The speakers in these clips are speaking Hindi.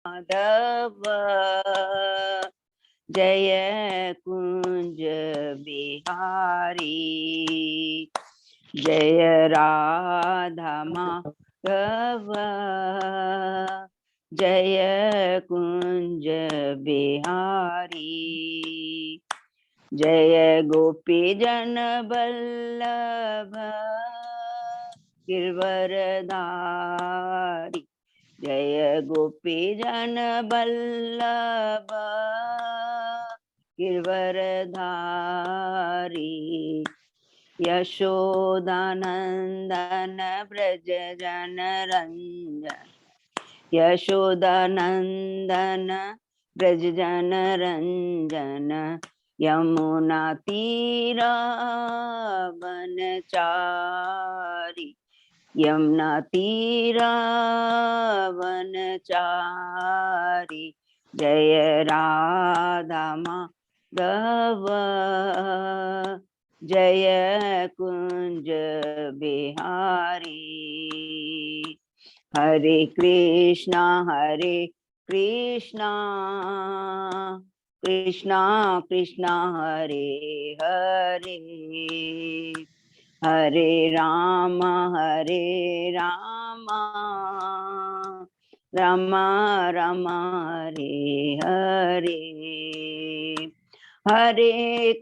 माधव जय कुंज बिहारी जय राधा माधव जय कुंज बिहारी जय गोपी जन बल्लभ गिरवरधारी जय गोपी जन बल्लभ गिरवरधारी यशोदानंदन ब्रज जन रंजन यशोदानंदन ब्रज जन रंजन यमुना तीरा वनचारी यमुना तीरा वनचारी जय राधा माधव जय कुंज बिहारी हरे कृष्णा कृष्णा कृष्णा हरे हरे हरे राम राम राम हरे हरे हरे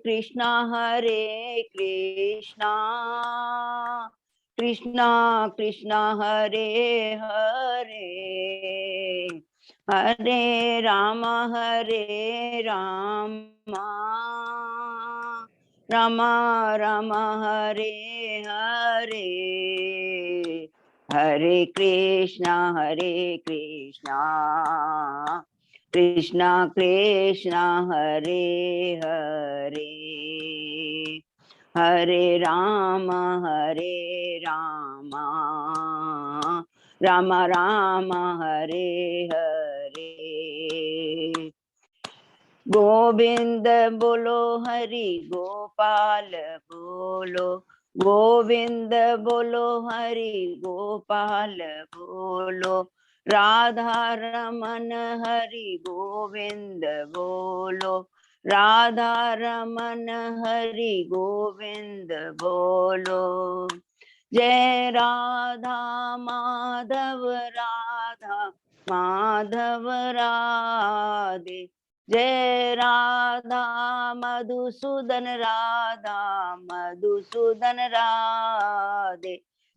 कृष्णा कृष्णा कृष्णा हरे हरे हरे राम राम राम हरे हरे हरे कृष्णा कृष्णा कृष्णा हरे हरे हरे राम राम राम हरे हरे गोविंद बोलो हरि गोपाल बोलो गोविंद बोलो हरि गोपाल बोलो राधा रमन हरि गोविंद बोलो राधा रमन हरि गोविंद बोलो जय राधा माधव राधे जय राधा मधुसूदन राधे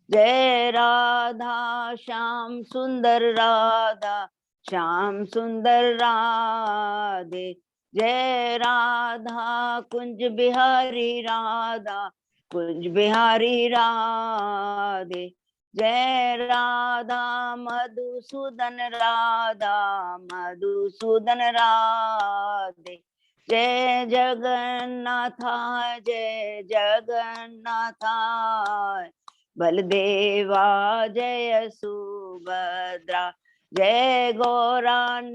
जय राधा श्याम सुंदर राधे जय राधा कुंज बिहारी राधे जय राधा मधुसूदन राधे जय जगन्नाथ बलदेवा जय सुभद्रा जय गौरानिताय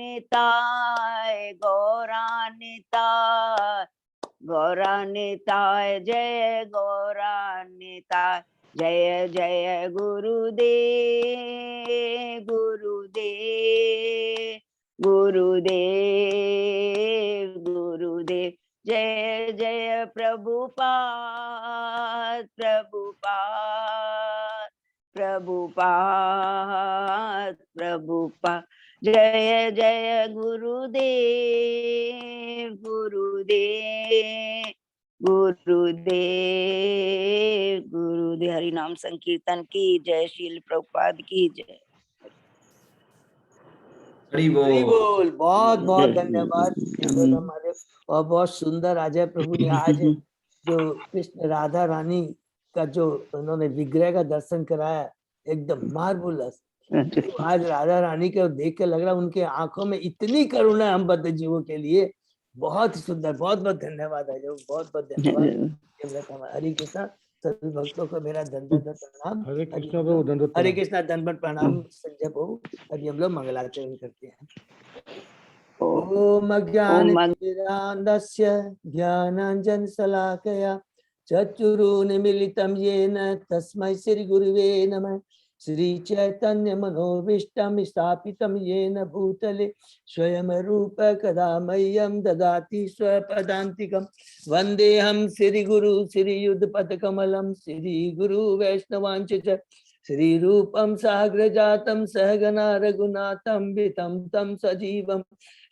जय गौरानिताय जय जय गुरुदेव जय जय प्रभुपाद जय जय गुरुदेव हरि नाम संकीर्तन की जय। शील प्रभुपाद की जय। हरि बोल। बहुत बहुत धन्यवाद महादेव। और बहुत सुंदर अजय प्रभु ने आज जो कृष्ण राधा रानी का जो उन्होंने विग्रह का दर्शन कराया, एकदम मार्वलस। तो आज राधा रानी को देख के लग रहा उनके आंखों में इतनी करुणा है हम बद्ध जीवों के लिए। बहुत ही सुंदर। बहुत बहुत धन्यवाद अजय, बहुत बहुत धन्यवाद। हरे कृष्णा। सभी भक्तों को मेरा दंडवत प्रणाम। हरे कृष्णा प्रभु दंडवत हरे कृष्णा दंडवत प्रणाम संजय प्रभु। अभी हम लोग मंगलाचरण करते हैं। ओम अज्ञानतिमिरान्धस्य ज्ञानाञ्जन शलाकया चक्षुरुन्मीलितं येन तस्मै श्री गुरुवे नमः। श्री चैतन्य मनोभीष्टं स्थापितं येन भूतले स्वयं रूप कदा मह्यं ददाति स्वपदान्तिकं। वन्देऽहं श्री गुरु श्री युगपदकमलं श्री गुरु वैष्णवांच च श्री रूपं साग्रजातं सहगना रघुनाथं वितं तं सजीवं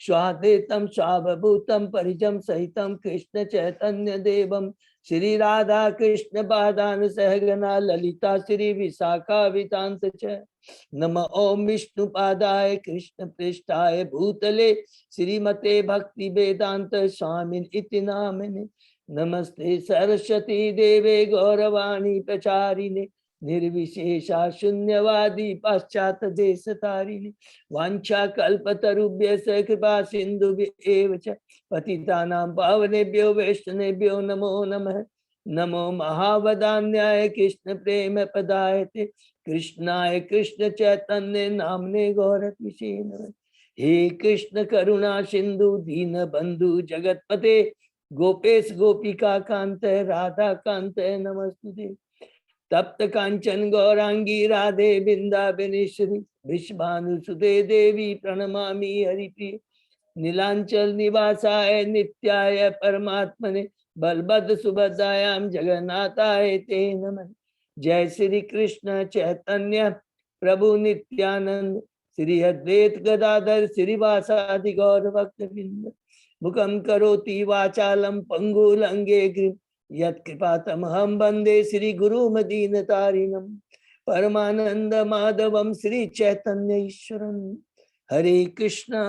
स्वाद्वैतं स्वावभूतं परिजं सहितं कृष्ण चैतन्य देवं श्री राधा कृष्ण पादान सहगना ललिता श्री विशाखा वितांत च। नम ओम विष्णु पादाय कृष्ण पृष्ठाय भूतले श्रीमते भक्ति वेदांत स्वामिन इति नामिने। नमस्ते सरस्वती देवे गौरवाणी प्रचारिणे निर्विशेषा शून्यवादी पाश्चात देश तारिणे। वांछा कल्पतरुभ्यः कृपा सिन्धुभ्यः च पतितानां पावनेभ्यो वैष्णवेभ्यो नमो नमः। नमो महावदान्याय कृष्ण प्रेम पदायते कृष्णाय कृष्ण चैतन्य नामने गौरतिषे नमः। हे कृष्ण करुणा सिंधु दीन बंधु जगतपते गोपेश गोपिका कांत राधा कांत नमस्तुते। तप्त कांचन गौरांगी राधे बिंदाबनेश्वरी विश्वानुसुते देवी प्रणमामि हरिप्रिय। नीलांचल निवासाय नित्याय परमात्मने बलभद्र सुभद्रायां जगन्नाथाय ते नमः। जय श्री कृष्ण चैतन्य प्रभु नित्यानंद श्री अद्वैत गदाधर श्रीवासादि गौर भक्तवृंद। मुखं करोति वाचालं पंगुलंगे गिरिं यत्कृपातमहं वन्दे श्री गुरुमदीनतारिणं। परमानंद माधवं श्री चैतन्य ईश्वरं। हरे कृष्णा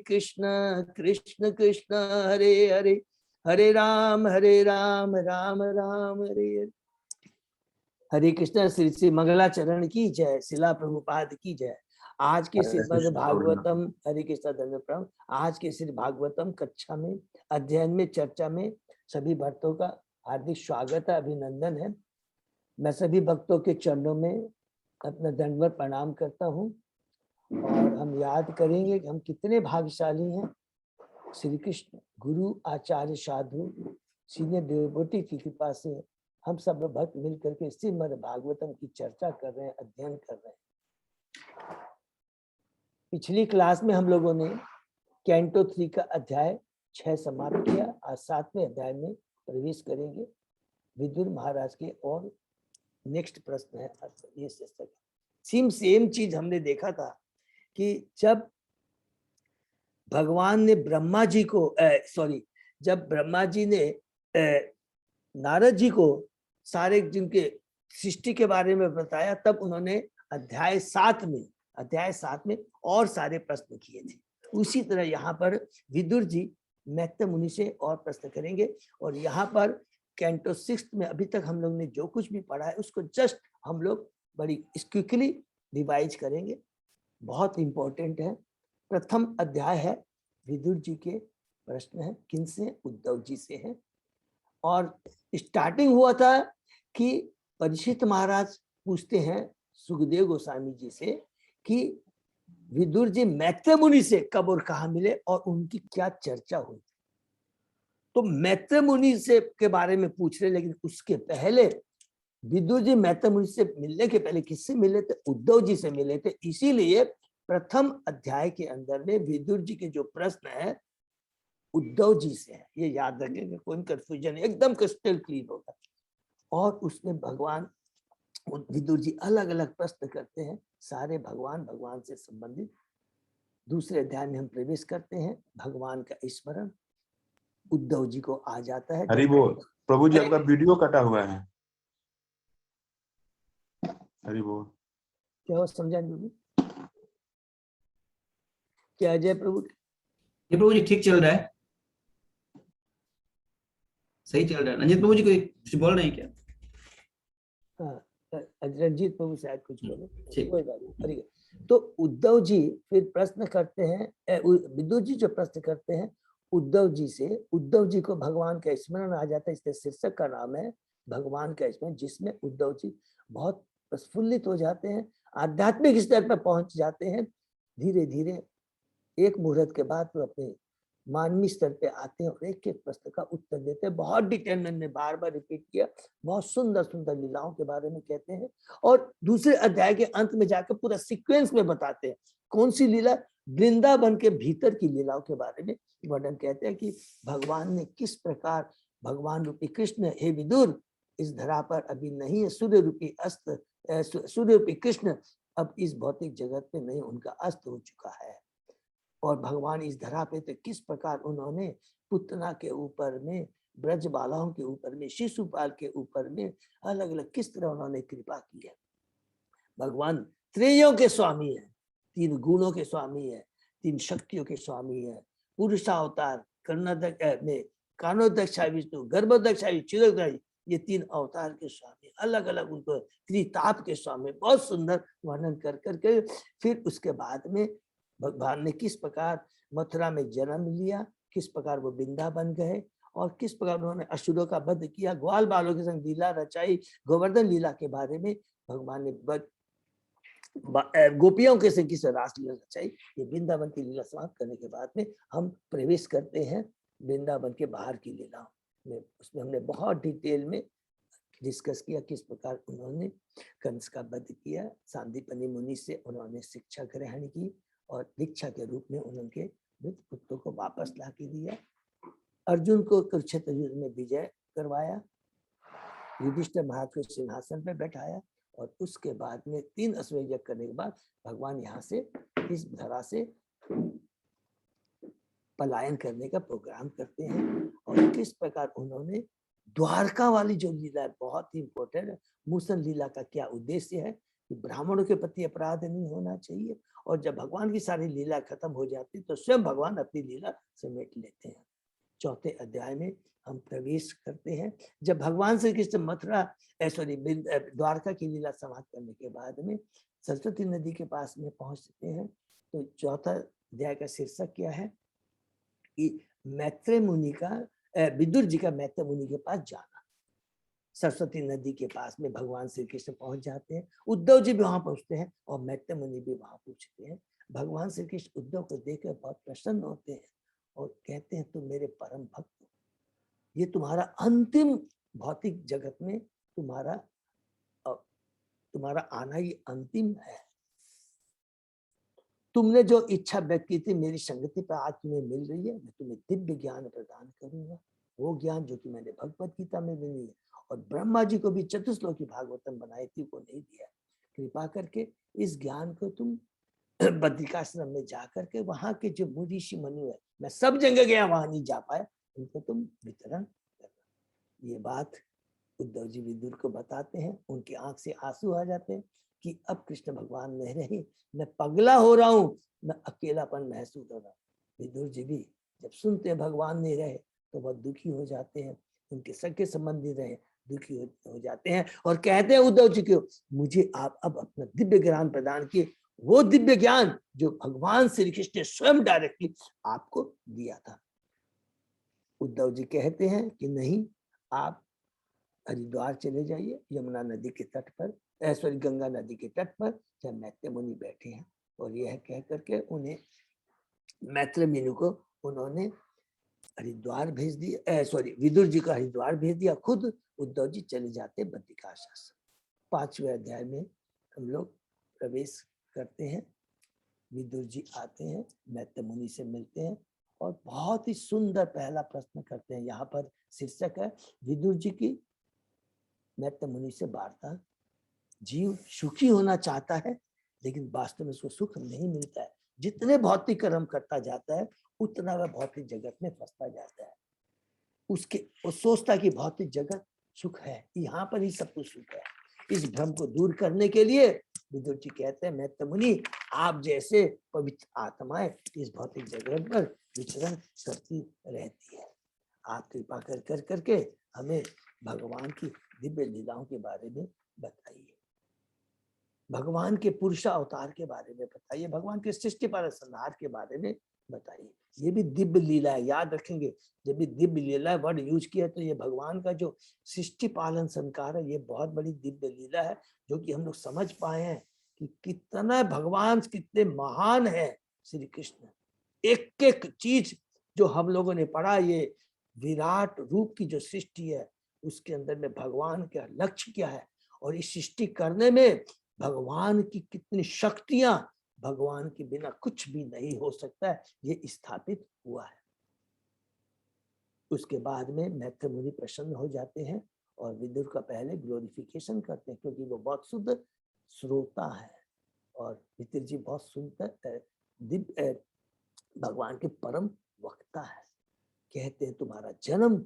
कृष्ण कृष्ण हरे हरे हरे राम राम राम हरे हरे। हरे कृष्णा। श्री श्री मंगलाचरण की जय। शिला प्रभुपाद की जय। आज के श्रीमद् भागवतम हरे कृष्णा धन्यवाद। आज के श्री भागवतम कक्षा में अध्ययन में चर्चा में सभी भक्तों का हार्दिक स्वागत है, अभिनंदन है। मैं सभी भक्तों के चरणों में अपना दंडवत प्रणाम करता हूँ और हम याद करेंगे कि हम कितने भाग्यशाली हैं। श्री कृष्ण गुरु आचार्य साधु सीनियर देवभूति की कृपा से हम सब भक्त मिलकर के श्रीमद् भागवतम की चर्चा कर रहे हैं, अध्ययन कर रहे हैं। पिछली क्लास में हम लोगों ने कैंटो 3 का अध्याय 6 समाप्त किया। आज 7वें अध्याय में प्रवेश करेंगे। विदुर महाराज के और नेक्स्ट प्रश्न है ये सेम चीज हमने देखा था कि जब भगवान ने ब्रह्मा जी को जब ब्रह्मा जी ने नारद जी को सारे जिनके सृष्टि के बारे में बताया, तब उन्होंने अध्याय 7 में और सारे प्रश्न किए थे। उसी तरह यहाँ पर विदुर जी मैत्रेय मुनि से और प्रश्न करेंगे। और यहाँ पर कैंटो 6 में अभी तक हम लोग ने जो कुछ भी पढ़ा है उसको जस्ट हम लोग बड़ी क्विकली रिवाइज करेंगे। बहुत इंपॉर्टेंट है। प्रथम अध्याय है, विदुर जी के प्रश्न है। किन से? उद्धव जी से है। और स्टार्टिंग हुआ था कि परीक्षित महाराज पूछते हैं सुखदेव गोस्वामी जी से कि विदुर जी मैत्रेय मुनि से कब और कहाँ मिले और उनकी क्या चर्चा हुई। तो मैत्रेय मुनि से के बारे में पूछ रहे, लेकिन उसके पहले विदुर जी मैत्रेय मुनि से मिलने के पहले किससे मिले थे? उद्धव जी से मिले थे। इसीलिए प्रथम अध्याय के अंदर में विदुर जी के जो प्रश्न है उद्धव जी से है। ये याद रखेंगे, कोई कंफ्यूजन एकदम क्रिस्टल क्लियर होगा। और उसमें भगवान विदुर जी अलग अलग प्रश्न करते हैं, सारे भगवान से संबंधित। दूसरे अध्याय में हम प्रवेश करते हैं। भगवान का स्मरण उद्धव जी को आ जाता है। हरि बोल। प्रभु जी आपका वीडियो कटा हुआ है। हरि बोल। क्या हो समझा नहीं? क्या जय प्रभु? ये प्रभु जी ठीक चल रहा है, सही चल रहा है। रंजीत प्रभु जी कुछ बोल रहे हैं क्या? रंजीत प्रभु शायद कुछ बोले, कोई बात नहीं। तो उद्धव जी फिर प्रश्न करते हैं, विदुर जी जो प्रश्न करते हैं उद्धव जी से, उद्धव जी को भगवान का स्मरण आ जाता है। इसलिए शीर्षक का नाम है भगवान का स्मरण, जिसमें उद्धव जी बहुत प्रफुल्लित हो जाते हैं, आध्यात्मिक स्तर पर पहुंच जाते हैं। धीरे धीरे एक मुहूर्त के बाद वो अपने मानवीय स्तर पे आते हैं और एक एक प्रश्न का उत्तर देते हैं। बहुत डिटेल में बार बार रिपीट किया, बहुत सुंदर सुंदर लीलाओं के बारे में कहते हैं और दूसरे अध्याय के अंत में जाकर पूरा सीक्वेंस में बताते हैं कौन सी लीला, वृंदावन के भीतर की लीलाओं के बारे में वर्णन कहते हैं कि भगवान ने किस प्रकार, भगवान रूपी कृष्ण, हे विदुर, इस धरा पर अभी नहीं है, सूर्य रूपी अस्त, सूर्य रूपी कृष्ण अब इस भौतिक जगत में नहीं, उनका अस्त हो चुका है। और भगवान इस धरा पे तो किस प्रकार उन्होंने पुतना के ऊपर में, ब्रज बालाओं के ऊपर में, शिशुपाल के ऊपर में अलग अलग किस तरह उन्होंने कृपा की है। भगवान त्रयों के स्वामी है, 3 गुणों के स्वामी है, 3 शक्तियों के स्वामी है। पुरुषावतार, कर्णोदक में कानोदक्षा विष्णु, गर्भोदक्षा चिरोदय, ये 3 अवतार के स्वामी, अलग अलग उनको त्रिताप के स्वामी, बहुत सुंदर वर्णन कर करके फिर उसके बाद में भगवान ने किस प्रकार मथुरा में जन्म लिया, किस प्रकार वो वृंदावन गए और किस प्रकार उन्होंने असुरों का वध किया, ग्वाल बालों के संग लीला रचाई, गोवर्धन लीला के बारे में भगवान ने गोपियों के संग किस रास लीला रचाई। ये वृंदावन की लीला समाप्त करने के बाद में हम प्रवेश करते हैं वृंदावन के बाहर की लीलाओं में। उसमें हमने बहुत डिटेल में डिस्कस किया किस प्रकार उन्होंने कंस का वध किया, सांदीपनि मुनि से उन्होंने शिक्षा ग्रहण की और दीक्षा के रूप में उनके मृत पुत्रों को वापस ला के दिया, अर्जुन को कुरुक्षेत्र युद्ध में विजय करवाया, युधिष्ठिर महाराज को सिंहासन पर बैठाया और उसके बाद में 3 अश्वमेध यज्ञ करने के बाद भगवान यहाँ से इस धरा से पलायन करने का प्रोग्राम करते हैं। और किस प्रकार उन्होंने द्वारका वाली जो लीला है बहुत ही इंपॉर्टेंट है। मूसन लीला का क्या उद्देश्य है कि ब्राह्मणों के प्रति अपराध नहीं होना चाहिए और जब भगवान की सारी लीला खत्म हो जाती तो स्वयं भगवान अपनी लीला समेट लेते हैं। 4थे अध्याय में हम प्रवेश करते हैं। जब भगवान श्री कृष्ण मथुरा द्वारका की लीला समाप्त करने के बाद में सरस्वती नदी के पास में पहुंचते हैं तो 4था अध्याय का शीर्षक क्या है कि मैत्रेय मुनि का, विदुर जी का मैत्रेय मुनि के पास जाना। सरस्वती नदी के पास में भगवान श्री कृष्ण पहुंच जाते हैं, उद्धव जी भी वहां पहुंचते हैं और मैत्रेय मुनि भी वहां पहुंचते हैं। भगवान श्री कृष्ण उद्धव को देखकर बहुत प्रसन्न होते हैं और कहते हैं तुम मेरे परम भक्त हो, ये तुम्हारा अंतिम भौतिक जगत में तुम्हारा आना ये अंतिम है। तुमने जो इच्छा व्यक्त की थी मेरी संगति पर आज तुम्हें मिल रही है। मैं तुम्हें दिव्य ज्ञान प्रदान करूंगा, वो ज्ञान जो कि मैंने भगवत गीता में भी नहीं है और ब्रह्मा जी को भी चतुश्लोकी भागवतम बनाई थी वो नहीं दिया। कृपा करके इस ज्ञान को तुम बद्रिकाश्रम में जा करके वहां के जो ऋषि मनु है, मैं सब जगह गया वहां नहीं जा पाया, उनको तुम वितरण करना। ये बात उद्धव जी विदुर को बताते हैं, उनकी आंख से आंसू आ जाते हैं कि अब कृष्ण भगवान नहीं रहे, मैं पगला हो रहा हूँ, मैं अकेलापन महसूस हो रहा हूँ। विदुर जी भी जब सुनते हैं भगवान नहीं रहे तो बहुत दुखी हो जाते हैं, उनके सगे संबंधी रहे दुखी हो जाते हैं और कहते हैं उद्धव जी को, मुझे आप अब अपना दिव्य ज्ञान प्रदान किए, वो दिव्य ज्ञान जो भगवान श्री कृष्ण ने स्वयं डायरेक्टली आपको दिया था। उद्धव जी कहते हैं कि नहीं, आप हरिद्वार चले जाइए, यमुना नदी के तट पर, गंगा नदी के तट पर जब मैत्रेय मुनि बैठे हैं। और यह कह करके उन्हें मैत्रेय मुनि को उन्होंने हरिद्वार भेज दिया, विदुर जी को हरिद्वार भेज दिया, खुद उद्धव जी चले जाते बद्रिकाश्रम। 5वें अध्याय में हम लोग प्रवेश करते हैं। विदुर जी आते हैं, मैत्रेय मुनि से मिलते हैं और बहुत ही सुंदर पहला प्रश्न करते हैं। यहाँ पर शीर्षक है विदुर जी की मैत्रेय मुनि से वार्ता। जीव सुखी होना चाहता है लेकिन वास्तव में उसको सुख नहीं मिलता है। जितने भौतिक कर्म करता जाता है उतना वह भौतिक जगत में फंसता जाता है। वो सोचता कि भौतिक जगत सुख है, यहाँ पर ही सब कुछ सुख है। इस भ्रम को दूर करने के लिए विदुर जी कहते हैं मैत्रेय मुनि, आप जैसे पवित्र आत्माएं इस भौतिक जगत पर विचरण करती रहती है, आप कृपा कर करके हमें भगवान की दिव्य लीलाओं के बारे में बताइए, भगवान के पुरुष अवतार के बारे में बताइए, भगवान के सृष्टि पर संहार के बारे में बताइए। ये भी दिव्य लीला है, याद रखेंगे जब भी दिव्य लीला वर्ड यूज किया तो ये भगवान का जो सृष्टि पालन संकार है, ये बहुत बड़ी दिव्य लीला है जो कि हम लोग समझ पाए हैं कि कितना भगवान कितने महान है। श्री कृष्ण एक एक चीज जो हम लोगों ने पढ़ा, ये विराट रूप की जो सृष्टि है उसके अंदर में भगवान का लक्ष्य क्या है और इस सृष्टि करने में भगवान की कितनी शक्तियां, भगवान के बिना कुछ भी नहीं हो सकता है, ये स्थापित हुआ है। उसके बाद में मैत्र मुनि प्रसन्न हो जाते हैं और विदुर का पहले ग्लोरिफिकेशन करते हैं, क्योंकि वो बहुत शुद्ध श्रोता है और विदुर जी बहुत सुंदर दिव्य भगवान के परम वक्ता है। कहते हैं तुम्हारा जन्म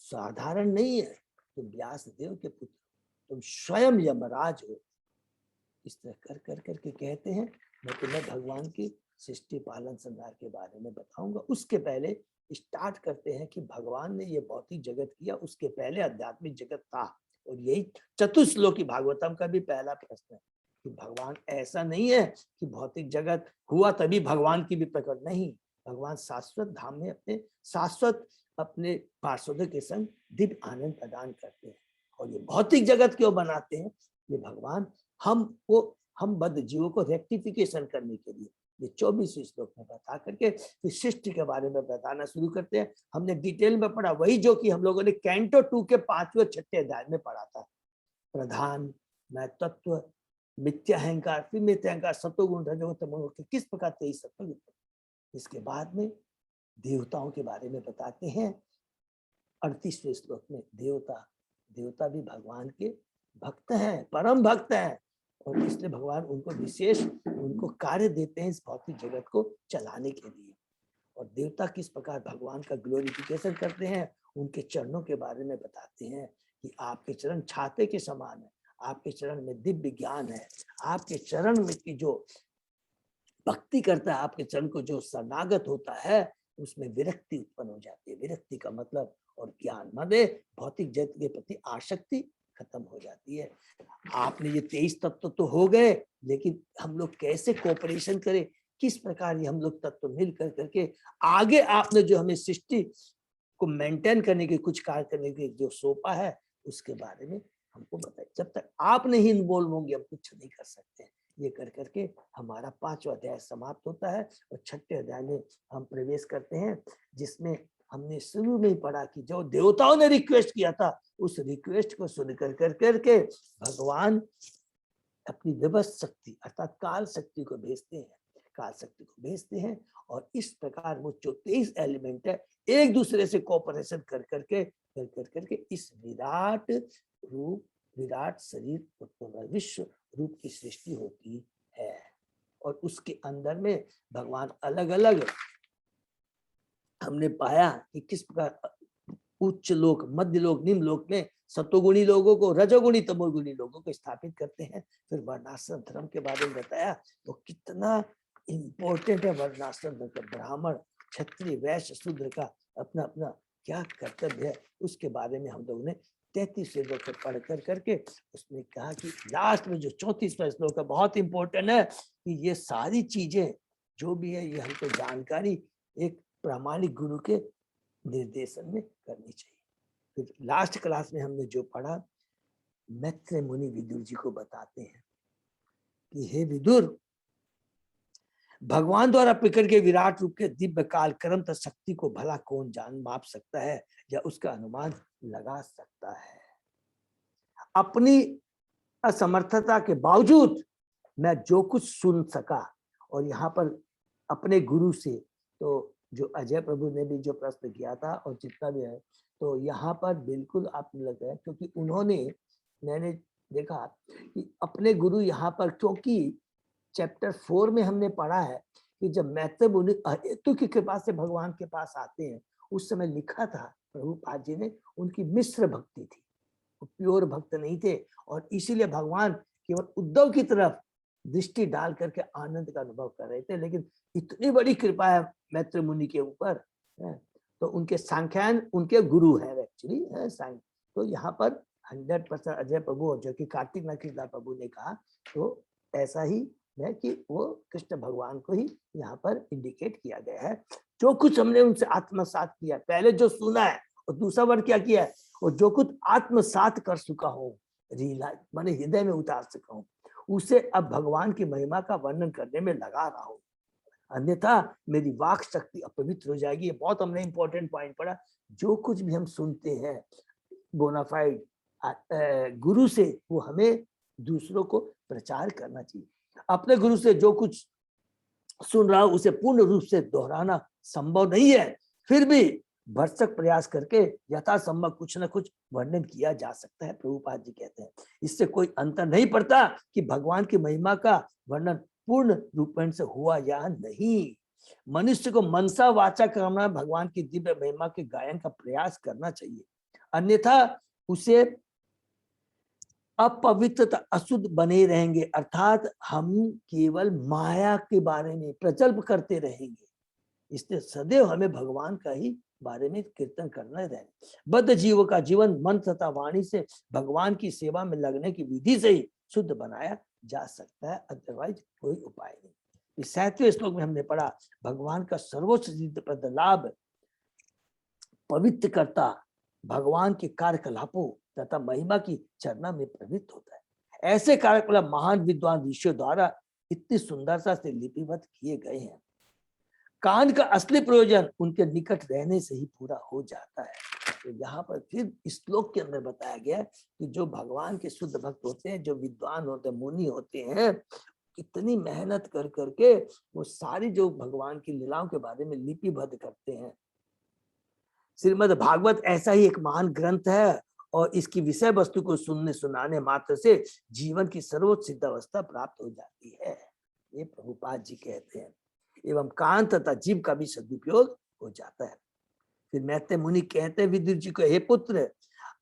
साधारण नहीं है, तुम व्यास देव के पुत्र, तुम स्वयं यमराज हो। इस तरह कर कर करके कहते हैं मैं तुम्हें भगवान की सृष्टि पालन संहार के बारे में बताऊंगा। उसके पहले स्टार्ट करते हैं कि भगवान ने ये भौतिक जगत किया, उसके पहले आध्यात्मिक जगत था। और यही चतुश्लोकी भागवतम का भी पहला प्रश्न है कि भगवान ऐसा नहीं है कि भौतिक जगत हुआ तभी भगवान की भी प्रकट, नहीं, भगवान शाश्वत धाम में अपने शाश्वत अपने पार्षदों के संग दिव्य आनंद प्रदान करते हैं। और ये भौतिक जगत क्यों बनाते हैं? ये भगवान हम बद्ध जीवों को रेक्टिफिकेशन करने के लिए ये 24 श्लोक में बता करके फिर सृष्टि के बारे में बताना शुरू करते हैं। हमने डिटेल में पढ़ा वही जो कि हम लोगों ने कैंटो 2 के 5वें और 6ठे अध्याय में पढ़ा था। प्रधान, मैं तत्व, मिथ्या अहंकार, फिर मिथ्या अहंकार, सत्वगुण, रजोगुण, तमोगुण के किस प्रकार 23 सत्वगुण। इसके बाद में देवताओं के बारे में बताते हैं 38वें श्लोक में। देवता भी भगवान के भक्त हैं, परम भक्त हैं, और इसलिए भगवान उनको विशेष उनको कार्य देते हैं इस भौतिक जगत को चलाने के लिए। और देवता किस प्रकार भगवान का ग्लोरिफिकेशन करते हैं, उनके चरणों के बारे में बताते हैं कि आपके चरण छाते के समान है, आपके चरण में दिव्य ज्ञान है, आपके चरण में की जो भक्ति करता है, आपके चरण को जो शरणागत होता है उसमें विरक्ति उत्पन्न हो जाती है। विरक्ति का मतलब और ज्ञान माने भौतिक जगत के प्रति आसक्ति खत्म हो जाती है। आपने ये 23 तत्व तो हो गए, लेकिन हम लोग कैसे कोऑपरेशन करें, किस प्रकार ये हम लोग तत्व मिल कर करके आगे आपने जो हमें सृष्टि को मेंटेन करने के कुछ कार्य करने के जो सौंपा है उसके बारे में हमको बताइए। जब तक आप नहीं इन्वॉल्व होंगे हम कुछ नहीं कर सकते। ये कर करके हमारा 5वां अध्याय समाप्त होता है और 6ठे अध्याय में हम प्रवेश करते हैं, जिसमें हमने शुरू में ही पढ़ा कि जो देवताओं ने रिक्वेस्ट किया था उस रिक्वेस्ट को सुन कर करके भगवान अपनी विवश शक्ति अर्थात काल शक्ति को भेजते हैं, काल शक्ति को भेजते हैं। और इस प्रकार वो जो 23 एलिमेंट है एक दूसरे से कोऑपरेशन कर करके इस विराट रूप, विराट शरीर उत्पन्न विश्व रूप की सृष्टि होती है। और उसके अंदर में भगवान अलग अलग हमने पाया कि किस प्रकार उच्च लोक, मध्य लोक, निम्न लोक में सत्वगुणी लोगों को, रजोगुणी तमोगुणी लोगों को स्थापित करते हैं। फिर वर्णाश्रम धर्म के बारे में बताया वो कितना इम्पोर्टेंट है। वर्णाश्रम धर्म, ब्राह्मण, क्षत्रिय, वैश्य, शूद्र का अपना अपना क्या कर्तव्य है उसके बारे में हम लोगों ने 33 श्लोक को पढ़ कर करके उसमें कहा कि लास्ट में जो 34वां श्लोक है बहुत इंपॉर्टेंट है कि ये सारी चीजें जो भी है ये हमको जानकारी एक प्रामाणिक गुरु के निर्देशन में करनी चाहिए। फिर लास्ट क्लास में हमने जो पढ़ा, मैत्र मुनि विदुर जी को बताते हैं कि हे विदुर, भगवान द्वारा प्रकट के विराट रूप के दिव्य काल क्रम तथा शक्ति को भला कौन जान माप सकता है या उसका अनुमान लगा सकता है। अपनी असमर्थता के बावजूद मैं जो कुछ सुन सका, और यहाँ पर अपने गुरु से, तो जो अजय प्रभु ने भी जो प्रश्न किया था और जितना भी है, तो यहाँ पर बिल्कुल आपने लगा है क्योंकि उन्होंने, मैंने देखा कि अपने गुरु यहाँ पर, क्योंकि चैप्टर 4 में हमने पढ़ा है कि जब मैत्र मुनि अहेतु की कृपा से भगवान के पास आते हैं उस समय लिखा था प्रभुपाद जी ने उनकी मिश्र भक्ति थी, वो प्योर भक्त नहीं थे। और इसीलिए भगवान केवल उद्धव की तरफ दृष्टि डाल करके आनंद का अनुभव कर रहे थे। लेकिन इतनी बड़ी कृपा है मैत्र मुनि के ऊपर, तो उनके सांख्यायन उनके गुरु है एक्चुअली है सांख्य। तो यहाँ पर 100% अजय प्रभु जो कि कार्तिक नखीदार प्रभु ने कहा, तो ऐसा ही है कि वो कृष्ण भगवान को ही यहाँ पर इंडिकेट किया गया है। जो कुछ हमने उनसे आत्मसात किया, पहले जो सुना है, और दूसरा वर्ड क्या किया है, और जो कुछ आत्मसात कर चुका हूँ, रियलाइज माने हृदय में उतार चुका हूँ, उसे अब भगवान की महिमा का वर्णन करने में लगा रहा हूँ। अन्यथा मेरी वाक शक्ति अपवित्र हो जाएगी। ये बहुत हमने इंपॉर्टेंट पॉइंट पढ़ा। जो कुछ भी हम सुनते हैं बोनाफाइड गुरु से, वो हमें दूसरों को प्रचार करना चाहिए। अपने गुरु से जो कुछ सुन रहा हूं उसे पूर्ण रूप से दोहराना संभव नहीं है, फिर भी भरसक प्रयास करके यथासंभव कुछ न कुछ वर्णन किया जा सकता है। प्रभुपाद जी कहते हैं इससे कोई अंतर नहीं पड़ता कि भगवान की महिमा का वर्णन पूर्ण रूपेण से हुआ या नहीं। मनुष्य को मनसा वाचा कर्मणा भगवान की दिव्य महिमा के गायन का प्रयास करना चाहिए, अन्यथा उसे अपवित्रता अशुद्ध बने रहेंगे, अर्थात हम केवल माया के बारे में प्रजल्प करते रहेंगे। इसलिए सदैव हमें भगवान का ही बारे में कीर्तन करना रहे। बद्ध जीवों का जीवन मन तथा वाणी से भगवान की सेवा में लगने की विधि से ही शुद्ध बनाया जा सकता है, अदरवाइज कोई उपाय नहीं। इस 7वें श्लोक में हमने पढ़ा भगवान का सर्वोच्च सिद्ध लाभ पवित्र करता भगवान के कार्यकलापों तथा महिमा की चरना में प्रवृत्त होता है। ऐसे कार्यकलाप महान विद्वान ऋषियों द्वारा इतनी सुंदरता से लिपिबद्ध किए गए हैं। कान का असली प्रयोजन उनके निकट रहने से ही पूरा हो जाता है। तो यहाँ पर फिर इस श्लोक के अंदर बताया गया कि जो भगवान के शुद्ध भक्त होते हैं, जो विद्वान होते हैं, मुनि होते हैं, कितनी मेहनत कर करके वो सारी जो भगवान की लीलाओं के बारे में लिपिबद्ध करते हैं। श्रीमद् भागवत ऐसा ही एक महान ग्रंथ है और इसकी विषय वस्तु को सुनने सुनाने मात्र से जीवन की सर्वोच्च सिद्ध अवस्था प्राप्त हो जाती है, ये प्रभुपाद जी कहते हैं। एवं कान तथा जीव का भी सदुपयोग हो जाता है। फिर मैत्रेय मुनि कहते हैं विदुर जी को, हे पुत्र,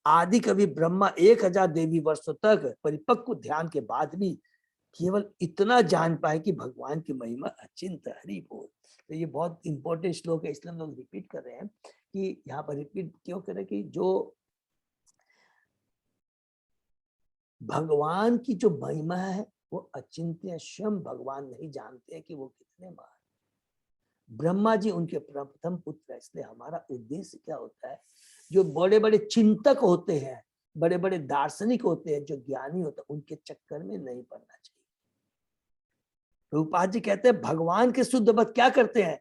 आदि कवि ब्रह्मा 1000 देवी वर्षों तक परिपक्व ध्यान के बाद भी केवल इतना जान पाए कि भगवान की महिमा अचिंत हरि बोल। तो ये बहुत इंपॉर्टेंट श्लोक है, इसलिए हम लोग रिपीट कर रहे हैं कि यहाँ पर रिपीट क्यों करें कि जो भगवान की जो महिमा है वो अचिंत्य, स्वयं भगवान नहीं जानते हैं कि वो कितने महान। ब्रह्मा जी उनके प्रथम पुत्र है, इसलिए हमारा उद्देश्य क्या होता है, जो बड़े बड़े चिंतक होते हैं, बड़े बड़े दार्शनिक होते हैं, जो ज्ञानी होते हैं, उनके चक्कर में नहीं पड़ना चाहिए। प्रभुपाद जी कहते हैं भगवान के शुद्ध भक्त क्या करते हैं,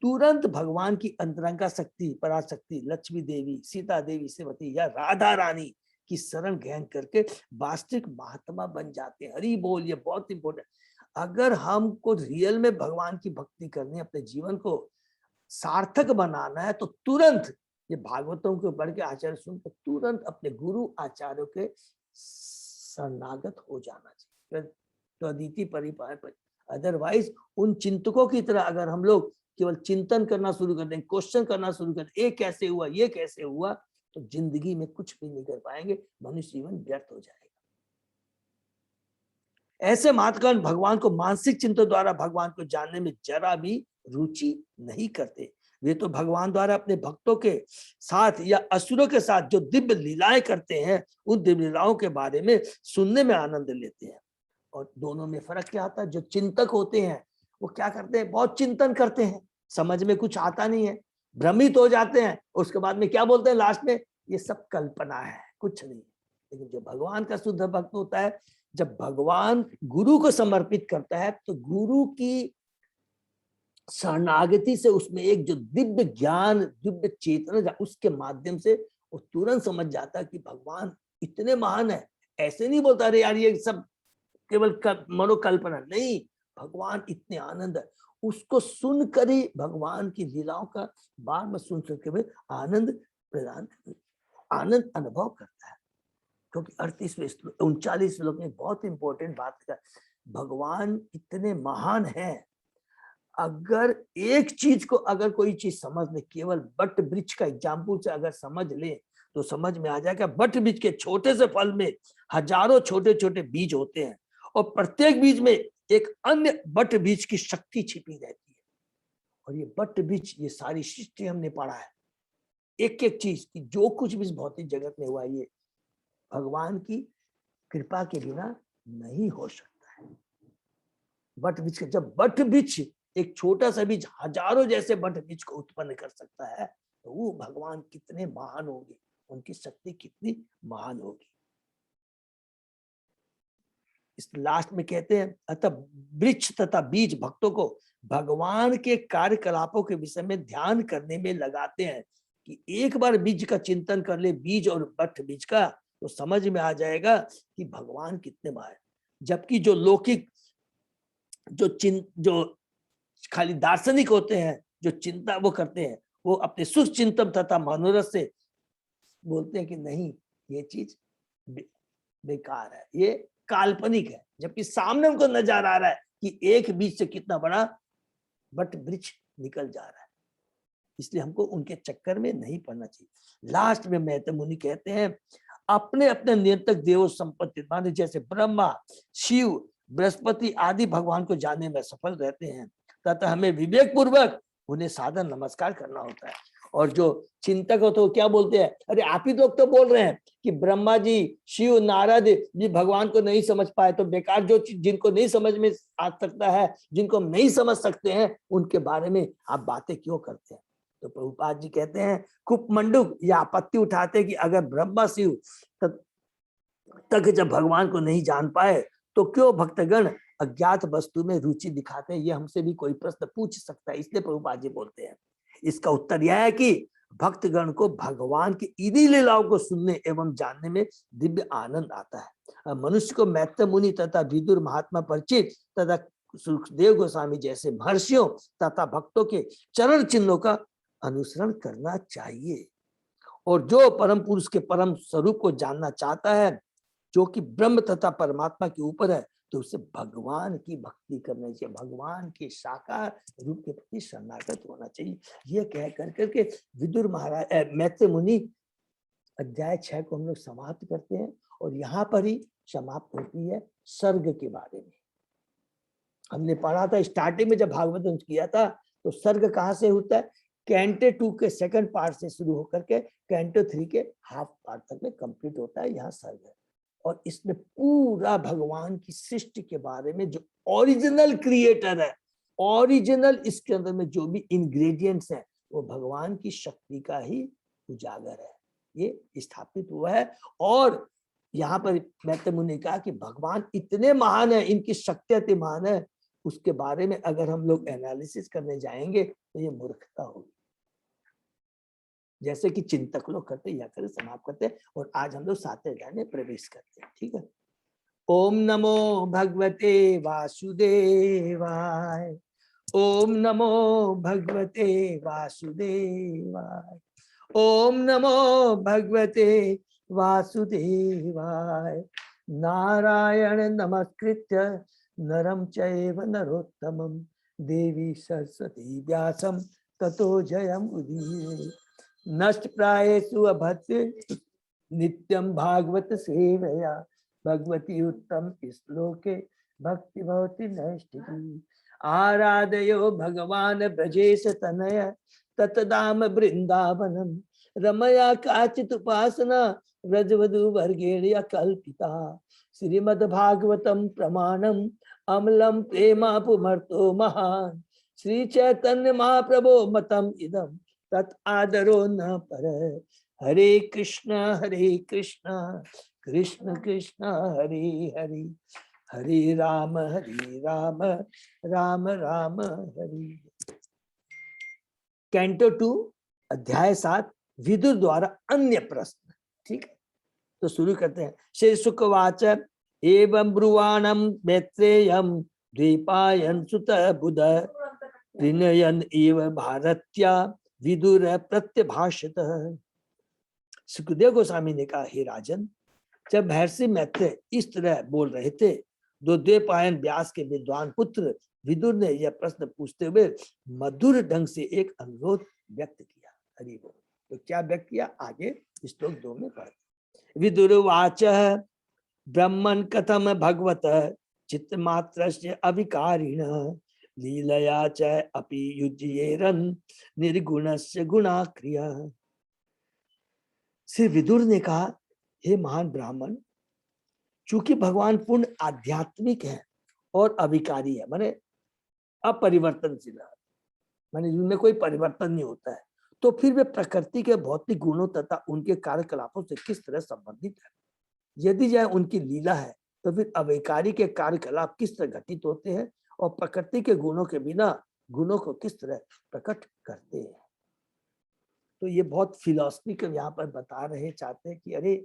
तुरंत भगवान की अंतरंगा शक्ति, पराशक्ति, लक्ष्मी देवी, सीता देवी, श्रीमती या राधा रानी की शरण ग्रहण करके वास्तविक महात्मा बन जाते हैं। हरि बोल, ये बहुत इंपॉर्टेंट। अगर हमको रियल में भगवान की भक्ति करनी है, अपने जीवन को सार्थक बनाना है, तो तुरंत ये भागवतों के पढ़ के आचार्य सुनकर तुरंत अपने गुरु आचार्यों के शरणागत हो जाना चाहिए, तो अदिति परिपार। अदरवाइज उन चिंतकों की तरह अगर हम लोग केवल चिंतन करना शुरू कर दें, क्वेश्चन करना शुरू कर दें, ये कैसे हुआ, ये कैसे हुआ, तो जिंदगी में कुछ भी नहीं कर पाएंगे, मनुष्य जीवन व्यर्थ हो जाएगा। ऐसे महात्मा भगवान को मानसिक चिंतन द्वारा भगवान को जानने में जरा भी रुचि नहीं करते। वे तो भगवान द्वारा अपने भक्तों के साथ या असुरों के साथ जो दिव्य लीलाएं करते हैं, उन दिव्य लीलाओं के बारे में सुनने में आनंद लेते हैं। और दोनों में फर्क क्या आता है, जो चिंतक होते हैं वो क्या करते हैं, बहुत चिंतन करते हैं, समझ में कुछ आता नहीं है, भ्रमित हो जाते हैं, उसके बाद में क्या बोलते हैं लास्ट में, ये सब कल्पना है, कुछ नहीं। लेकिन जो भगवान का शुद्ध भक्त होता है, जब भगवान गुरु को समर्पित करता है, तो गुरु की शरणागति से उसमें एक जो दिव्य ज्ञान, दिव्य चेतना, उसके माध्यम से वो तुरंत समझ जाता है कि भगवान इतने महान है। ऐसे नहीं बोलता अरे यार ये सब केवल मनोकल्पना, नहीं, भगवान इतने आनंद है। उसको सुनकर ही भगवान की लीलाओं का बार बार सुन करके हुए आनंद प्रदान, आनंद अनुभव करता है। क्योंकि 39 श्लोक में बहुत इंपॉर्टेंट बात है, भगवान इतने महान हैं। अगर एक चीज को, अगर कोई चीज समझ ले, केवल बट वृक्ष का एग्जाम्पल से अगर समझ ले, तो समझ में आ जाएगा बट वृक्ष के छोटे से फल में हजारों छोटे छोटे बीज होते हैं, और प्रत्येक बीज में एक अन्य बट बीज की शक्ति छिपी रहती है। और ये बट बीज, ये सारी सृष्टि हमने पढ़ा है, एक एक चीज की जो कुछ भी इस भौतिक जगत में हुआ, ये भगवान की कृपा के बिना नहीं हो सकता है। बट बीज, जब बट बीज एक छोटा सा बीज हजारों जैसे बट बीज को उत्पन्न कर सकता है, तो वो भगवान कितने महान होंगे, उनकी शक्ति कितनी महान होगी। इस लास्ट में कहते हैं अतः वृक्ष तथा बीज भक्तों को भगवान के कार्यकलापों के विषय में ध्यान करने में लगाते हैं कि एक बार बीज का चिंतन कर ले, बीज और बट बीज का, तो समझ में आ जाएगा कि भगवान कितने बड़ा है। जबकि जो लौकिक जो खाली दार्शनिक होते हैं, जो चिंता वो करते हैं, वो अपने सुख चिंतन तथा मनोरथ से बोलते हैं कि नहीं, ये चीज बेकार है, ये काल्पनिक है। जबकि सामने उनको नजर आ रहा है कि एक बीज से कितना बड़ा बट वृक्ष निकल जा रहा है। इसलिए हमको उनके चक्कर में नहीं पड़ना चाहिए। लास्ट में मैत्रेय मुनि कहते हैं अपने अपने नियंत्रक देव संपत्ति माने जैसे ब्रह्मा, शिव, बृहस्पति आदि भगवान को जानने में सफल रहते हैं तथा हमें विवेक पूर्वक उन्हें साधन नमस्कार करना होता है। और जो चिंतक हो तो क्या बोलते हैं, अरे आप ही लोग तो बोल रहे हैं कि ब्रह्मा जी, शिव, नारद जी भगवान को नहीं समझ पाए, तो बेकार जो जिनको नहीं समझ में आ सकता है, जिनको हम नहीं समझ सकते हैं, उनके बारे में आप बातें क्यों करते हैं। तो प्रभुपाद जी कहते हैं कुपमंडुक यह आपत्ति उठाते कि अगर ब्रह्मा शिव तक जब भगवान को नहीं जान पाए तो क्यों भक्तगण अज्ञात वस्तु में रुचि दिखाते हैं। ये हमसे भी कोई प्रश्न पूछ सकता है, इसलिए प्रभुपाद जी बोलते हैं। इसका उत्तर यह है कि भक्तगण को भगवान की इन्हीं लीलाओं को सुनने एवं जानने में दिव्य आनंद आता है। मनुष्य को मैत्रेय मुनि तथा विदुर महात्मा परिचित तथा सुखदेव गोस्वामी जैसे महर्षियों तथा भक्तों के चरण चिन्हों का अनुसरण करना चाहिए। और जो परम पुरुष के परम स्वरूप को जानना चाहता है, जो कि ब्रह्म तथा परमात्मा के ऊपर है, तो उसे भगवान की भक्ति करनी चाहिए, भगवान के साकार रूप के प्रति शरणागत होना चाहिए। ये कह कर करके विदुर महाराज मैत्रेय मुनि अध्याय 6 को हम लोग समाप्त करते हैं। और यहाँ पर ही समाप्त होती है सर्ग के बारे में। हमने पढ़ा था स्टार्टिंग में जब भागवतम किया था, तो सर्ग कहाँ से होता है, कैंटे 2 के सेकंड पार्ट से शुरू होकर के कैंटे 3 के हाफ पार्ट तक में कंप्लीट होता है, यहाँ सर्ग है। और इसमें पूरा भगवान की सृष्टि के बारे में, जो ओरिजिनल क्रिएटर है, ओरिजिनल इसके अंदर में जो भी इंग्रेडिएंट्स हैं, वो भगवान की शक्ति का ही उजागर है, ये स्थापित हुआ है। और यहाँ पर मैत्रेय मुनि ने कहा कि भगवान इतने महान है, इनकी शक्ति इतनी महान है, उसके बारे में अगर हम लोग एनालिसिस करने जाएंगे तो ये मूर्खता होगी, जैसे कि चिंतक लोग करते, या कर समाप्त करते। और आज हम लोग 7वें अध्याय में प्रवेश करते हैं। ठीक है। ओम नमो भगवते वासुदेवाय, ओम नमो भगवते वासुदेवाय, ओम नमो भगवते वासुदेवाय। नारायण नमस्कृत्य नरं चैव नरोत्तमं देवी सरस्वती व्यासं ततो जयम् उदीरये। नष्ट प्रायेषु अभद्र नित्यं भागवत सेवया भगवती उत्तम श्लोके भक्ति भवति नैष्ठिकी। आराधयो भगवान ब्रजेश तनय ततदाम वृंदावनम रमया काचित उपासना व्रजवधु वर्गेण कल्पिता। श्रीमद्भागवतम प्रमाणम अमलम प्रेमापुमर्तो महान श्री चैतन्य महाप्रभो मतम इदम तत् आदरो न पर। हरे कृष्ण कृष्ण कृष्ण हरे हरे, हरे राम राम राम हरे। कैंटो 2 अध्याय 7 विदुर द्वारा अन्य प्रश्न। ठीक है, तो शुरू करते हैं। श्री शुकवाच एवं ब्रुवाणम मैत्रेयम द्वीपायन सुत बुध विनयन एव भारत्या विदुर प्रत्यभाषित। सुखदेव गोस्वामी ने कहा, हे राजन, जब महर्षि मैत्रेय इस तरह बोल रहे थे, द्वैपायन व्यास के विद्वान पुत्र विदुर ने यह प्रश्न पूछते हुए मधुर ढंग से एक अनुरोध व्यक्त किया। हरि बोल। तो क्या व्यक्त किया, आगे श्लोक 2 में पढ़ते। विदुरवाच ब्रह्मन् कथम भगवत चित्तमात्रस्य अविकारिण लीलया च अपि युज्येरन् निर्गुणस्य गुणाक्रिया। श्री विदुर ने कहा, हे महान ब्राह्मण, चूंकि भगवान पूर्ण आध्यात्मिक है और अविकारी है, माने अपरिवर्तनशील है, माने जिनमें कोई परिवर्तन नहीं होता है, तो फिर वे प्रकृति के भौतिक गुणों तथा उनके कार्यकलापों से किस तरह संबंधित है। यदि यह उनकी लीला है तो फिर अवैकारी के कार्यकलाप किस तरह घटित होते हैं और प्रकृति के गुणों के बिना गुणों को किस तरह प्रकट करते हैं। तो ये बहुत फिलॉसफिकल यहाँ पर बता रहे चाहते हैं कि अरे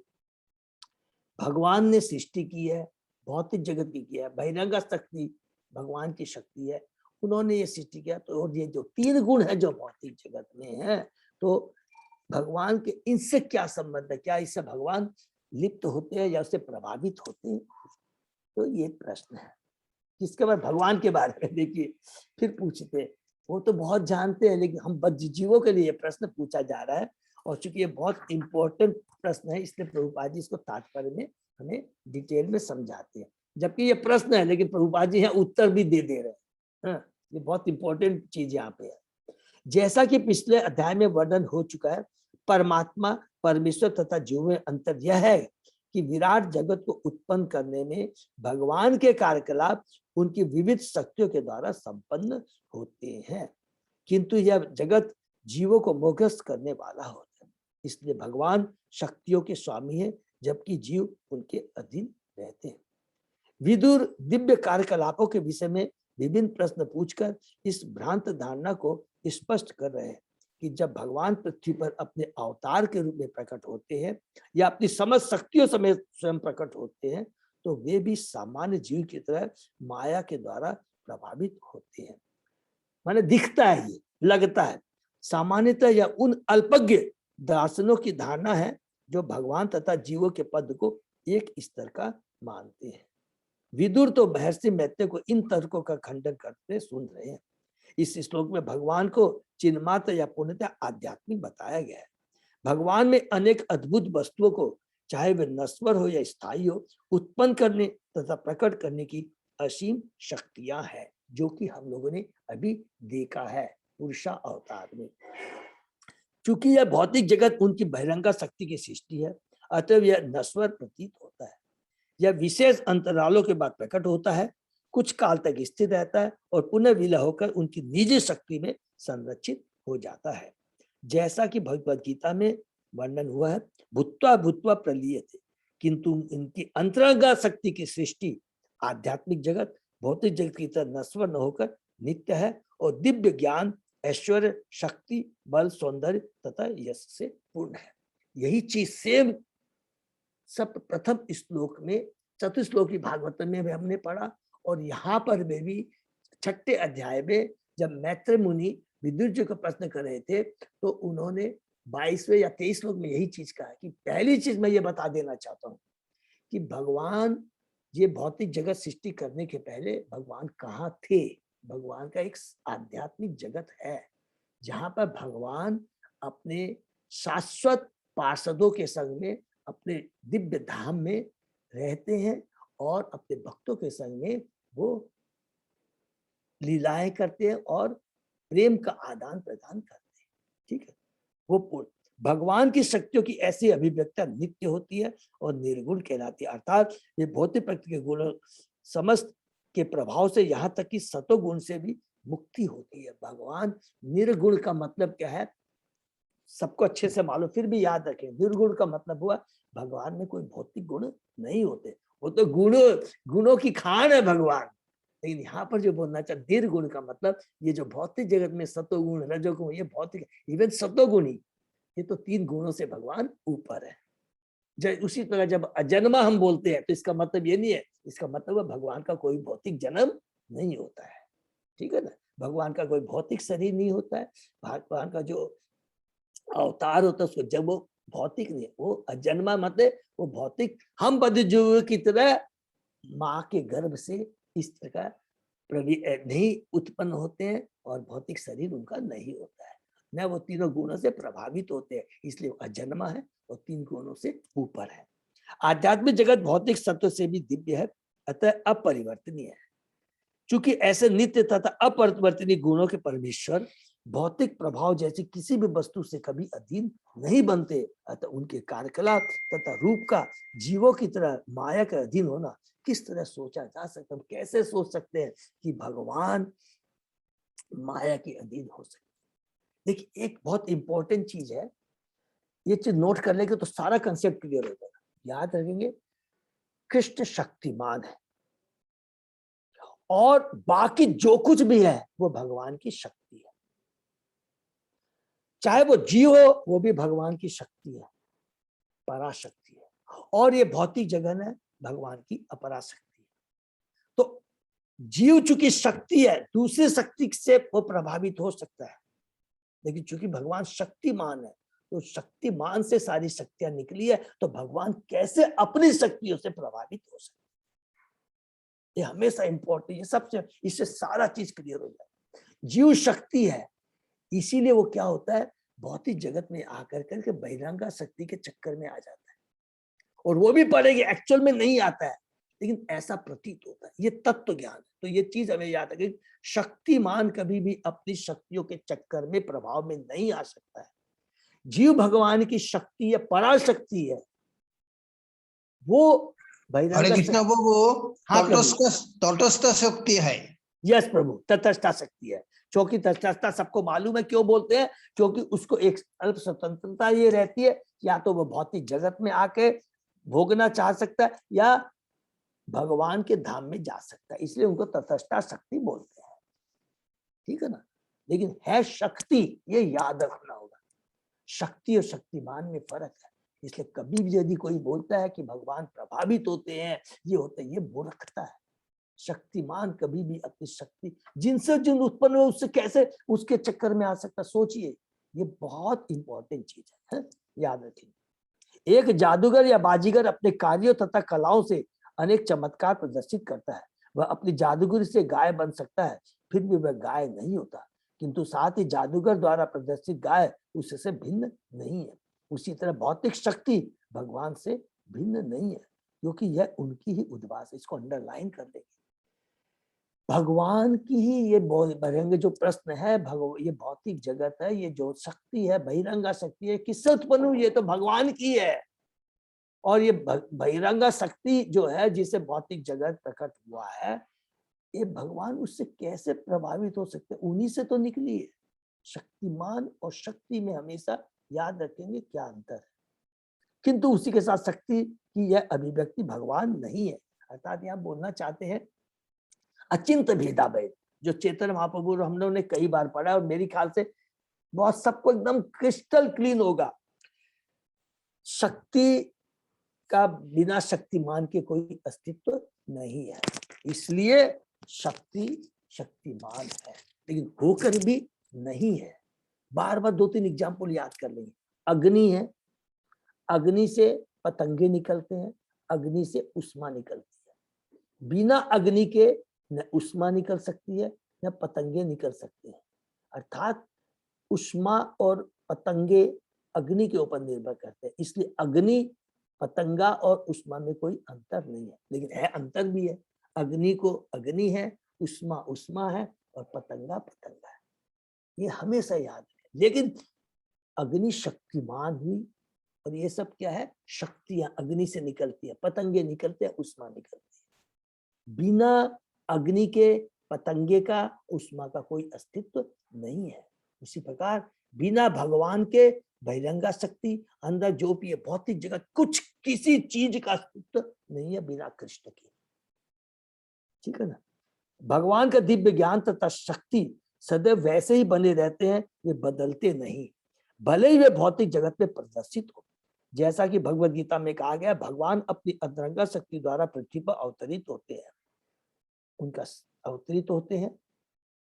भगवान ने सृष्टि की है, भौतिक जगत की किया है, बहिरंगा शक्ति भगवान की शक्ति है, उन्होंने ये सृष्टि किया। तो और ये जो तीन गुण है जो भौतिक जगत में है, तो भगवान के इनसे क्या संबंध है, क्या इससे भगवान लिप्त होते हैं या उससे प्रभावित होते हैं? तो ये प्रश्न है। किसके बाद भगवान के बारे में देखिए फिर पूछते हैं, वो तो बहुत जानते हैं, लेकिन हम बद्ध जीवों के लिए प्रश्न पूछा जा रहा है, और चूंकि ये बहुत इंपॉर्टेंट प्रश्न है, इसलिए प्रभुपाद जी इसको तात्पर्य में हमें डिटेल में समझाते हैं। जबकि ये प्रश्न है, लेकिन प्रभुपाद जी यहाँ उत्तर भी दे दे रहे हैं। ये बहुत इंपॉर्टेंट चीज यहाँ पे है। जैसा कि पिछले अध्याय में वर्णन हो चुका है, परमात्मा, परमेश्वर तथा जीव में अंतर यह है कि विराट जगत को उत्पन्न करने में भगवान के कार्यकलाप उनकी विविध शक्तियों के द्वारा संपन्न होते हैं, किंतु यह जगत जीवों को मोहग्रस्त करने वाला होता है। इसलिए भगवान शक्तियों के स्वामी है, जबकि जीव उनके अधीन रहते हैं। विदुर दिव्य कार्यकलापों के विषय में विभिन्न प्रश्न पूछकर इस भ्रांत धारणा को स्पष्ट कर रहे हैं कि जब भगवान पृथ्वी पर अपने अवतार के रूप में प्रकट होते हैं या अपनी समस्त शक्तियों समेत स्वयं प्रकट होते हैं, तो वे भी सामान्य जीव की तरह माया के द्वारा प्रभावित होते हैं। माने दिखता है, ये लगता है। सामान्यतः यह उन अल्पज्ञ दार्शनिकों की धारणा है जो भगवान तथा जीवों के पद को एक स्तर का मानते हैं। विदुर तो महर्षि मैत्रेय को इन तर्कों का खंडन करते सुन रहे हैं। इस श्लोक में भगवान को चिन्मात्र या पूर्णतः आध्यात्मिक बताया गया है। भगवान में अनेक अद्भुत वस्तुओं को, चाहे वे नश्वर हो या स्थायी हो, उत्पन्न करने तथा प्रकट करने की असीम शक्तियां हैं, जो कि हम लोगों ने अभी देखा है पुरुषा अवतार में। चूंकि यह भौतिक जगत उनकी बहिरंगा शक्ति की सृष्टि है, अतः यह नश्वर प्रतीत होता है। यह विशेष अंतरालों के बाद प्रकट होता है, कुछ काल तक स्थिर रहता है और पुनः विलय होकर उनकी निजी शक्ति में संरक्षित हो जाता है। जैसा कि भगवद गीता में वर्णन हुआ है, भूत्वा भूत्वा प्रलीयते, किंतु इनकी अंतरंगा शक्ति की सृष्टि आध्यात्मिक जगत भौतिक जगत की तरह नश्वर न होकर नित्य है और दिव्य ज्ञान, ऐश्वर्य, शक्ति, बल, सौंदर्य तथा यश से पूर्ण है। यही चीज सेम सब प्रथम श्लोक में, चतुश्लोकी भागवत में भी हमने पढ़ा, और यहाँ पर भी छठे अध्याय में जब मैत्रेय मुनि विदुर जी को प्रश्न कर रहे थे, तो उन्होंने 22वें या 23 श्लोक में यही चीज कहा कि पहली चीज मैं ये बता देना चाहता हूँ कि भगवान ये भौतिक जगत सृष्टि करने के पहले भगवान कहाँ थे। भगवान का एक आध्यात्मिक जगत है जहां पर भगवान अपने शाश्वत पार्षदों के संग में अपने दिव्य धाम में रहते हैं और अपने भक्तों के संग में वो लीलाएं करते हैं और प्रेम का आदान प्रदान करते हैं। ठीक है, वो भगवान की शक्तियों की ऐसी अभिव्यक्ति नित्य होती है और निर्गुण कहलाती है, अर्थात ये भौतिक प्रकृति के गुण समस्त के प्रभाव से यहाँ तक कि सतोगुण से भी मुक्ति होती है। भगवान निर्गुण का मतलब क्या है सबको अच्छे से मालूम, फिर भी याद रखें, निर्गुण का मतलब हुआ भगवान में कोई भौतिक गुण नहीं होते, वो तो गुणों की खान है भगवान। लेकिन यहाँ पर जो बोलना चाहिए निर्गुण का मतलब ये जो भौतिक जगत में सतोगुण रजोगुण, ये भौतिक इवन सतोगुण ही, ये तो 3 गुणों से भगवान ऊपर है। उसी तरह जब अजन्मा हम बोलते हैं तो इसका मतलब ये नहीं है, इसका मतलब है भगवान का कोई भौतिक जन्म नहीं होता है। ठीक है ना, भगवान का कोई भौतिक शरीर नहीं होता है, भगवान का जो अवतार होता है उसको जब वो भौतिक नहीं, वो अजन्मा मतलब वो भौतिक हम बद्ध जीव की तरह माँ के गर्भ से इस तरह नहीं उत्पन्न होते हैं और भौतिक शरीर उनका नहीं होता है, न वो तीनों गुणों से प्रभावित होते हैं, इसलिए वो अजन्मा है और 3 गुणों से ऊपर है। आध्यात्मिक जगत भौतिक सत्व से भी दिव्य है, अतः अपरिवर्तनीय है। चूंकि ऐसे नित्य तथा अपरिवर्तनीय गुणों के परमेश्वर भौतिक प्रभाव जैसी किसी भी वस्तु से कभी अधीन नहीं बनते, अतः उनके कार्यकलाप तथा रूप का जीवों की तरह माया का अधीन होना किस तरह सोचा जा सकता है। कैसे सोच सकते हैं कि भगवान माया के अधीन हो सकते। देखिए एक बहुत इंपॉर्टेंट चीज है, ये चीज नोट कर लेंगे तो सारा कंसेप्ट क्लियर हो जाएगा। याद रखेंगे कृष्ण शक्तिमान है और बाकी जो कुछ भी है वो भगवान की शक्ति है। चाहे वो जीव हो वो भी भगवान की शक्ति है, पराशक्ति है। और ये भौतिक जगत है भगवान की अपराशक्ति है। तो जीव चूंकि शक्ति है, दूसरी शक्ति से वो प्रभावित हो सकता है, लेकिन चूंकि भगवान शक्तिमान है तो शक्तिमान से सारी शक्तियां निकली है, तो भगवान कैसे अपनी शक्तियों से प्रभावित हो सकते, ये हमेशा इंपॉर्टेंट है। सबसे इससे सारा चीज क्लियर हो जाए। जीव शक्ति है, इसीलिए वो क्या होता है, भौतिक जगत में आकर करके बहिरंगा शक्ति के चक्कर में आ जाता है, और वो भी पड़ेगी, एक्चुअल में नहीं आता है लेकिन ऐसा प्रतीत होता है। ये तत्व ज्ञान है। तो ये चीज हमें याद है कि शक्तिमान कभी भी अपनी शक्तियों के चक्कर में प्रभाव में नहीं आ सकता है। जीव भगवान की शक्ति है, पराशक्ति है, वो हरे कृष्ण प्रभु हाँ प्रभु। तटस्थ शक्ति है। यस प्रभु, तटस्था शक्ति है। क्योंकि तटस्था सबको मालूम है क्यों बोलते हैं, क्योंकि उसको एक अल्प स्वतंत्रता ये रहती है, या तो वो भौतिक जगत में आके भोगना चाह सकता है या भगवान के धाम में जा सकता है, इसलिए उनको तटस्था शक्ति बोलते हैं। ठीक है ना। लेकिन है शक्ति, ये याद रखना होगा। शक्ति और शक्तिमान में फर्क है। इसलिए कभी भी यदि कोई बोलता है कि भगवान प्रभावित होते हैं, ये होते हैं, ये मूर्खता है। शक्तिमान कभी भी अपनी शक्ति जिनसे जिन उत्पन्न हो उससे कैसे उसके चक्कर में आ सकता, सोचिए। ये बहुत इंपॉर्टेंट चीज है, याद रखिए। एक जादूगर या बाजीगर अपने कार्यों तथा कलाओं से अनेक चमत्कार प्रदर्शित करता है। वह अपनी जादूगरी से गाय बन सकता है, फिर भी वह गाय नहीं होता, किंतु साथ ही जादूगर द्वारा प्रदर्शित गाय उससे भिन्न नहीं है। उसी तरह भौतिक शक्ति भगवान से भिन्न नहीं है, क्योंकि यह उनकी ही उद्भास है। इसको अंडरलाइन कर देंगे। भगवान की ही ये बहिरंग जो प्रश्न है, ये भौतिक जगत है, ये जो शक्ति है बहिरंगा शक्ति है, किससे उत्पन्न हुई? ये तो भगवान की है। और ये बहिरंगा शक्ति जो है जिसे भौतिक जगत प्रकट हुआ है, ये भगवान उससे कैसे प्रभावित हो सकते? उन्हीं से तो निकली है। शक्तिमान और शक्ति में हमेशा याद रखेंगे क्या अंतर है। किंतु उसी के साथ शक्ति की यह अभिव्यक्ति भगवान नहीं है। अर्थात यहाँ बोलना चाहते हैं अचिंत भेदा भेद, जो चैतन्य महाप्रभु हम लोगों ने कई बार पढ़ा, और मेरे ख्याल से बहुत सबको एकदम क्रिस्टल क्लीन होगा। शक्ति का बिना शक्तिमान के कोई अस्तित्व नहीं है, इसलिए शक्ति शक्तिमान है, लेकिन होकर भी नहीं है। बार बार 2-3 एग्जाम्पल याद कर लेंगे। अग्नि है, अग्नि से पतंगे निकलते हैं, अग्नि से उष्मा निकलती है। बिना अग्नि के न उष्मा निकल सकती है न पतंगे निकल सकते हैं। अर्थात उष्मा और पतंगे अग्नि के ऊपर निर्भर करते हैं, इसलिए अग्नि पतंगा और उष्मा में कोई अंतर नहीं है। लेकिन है अंतर भी है, अग्नि को अग्नि है, उष्मा उष्मा है, और पतंगा पतंगा है। ये हमेशा याद है। लेकिन अग्नि शक्तिमान हुई, और ये सब क्या है, शक्तियां अग्नि से निकलती है, पतंगे निकलते हैं, उष्मा निकलती है। बिना अग्नि के पतंगे का उष्मा का कोई अस्तित्व नहीं है। उसी प्रकार बिना भगवान के बहिरंगा शक्ति अंदर जो भी है भौतिक जगत, कुछ किसी चीज का अस्तित्व नहीं है बिना कृष्ण के। ठीक है ना। भगवान का दिव्य ज्ञान तथा शक्ति सदैव वैसे ही बने रहते हैं, ये बदलते नहीं, भले ही वे भौतिक जगत में प्रदर्शित हो। जैसा कि भगवद गीता में कहा गया, भगवान अपनी अंतरंगा शक्ति द्वारा पृथ्वी पर अवतरित होते हैं। उनका अवतरित होते हैं,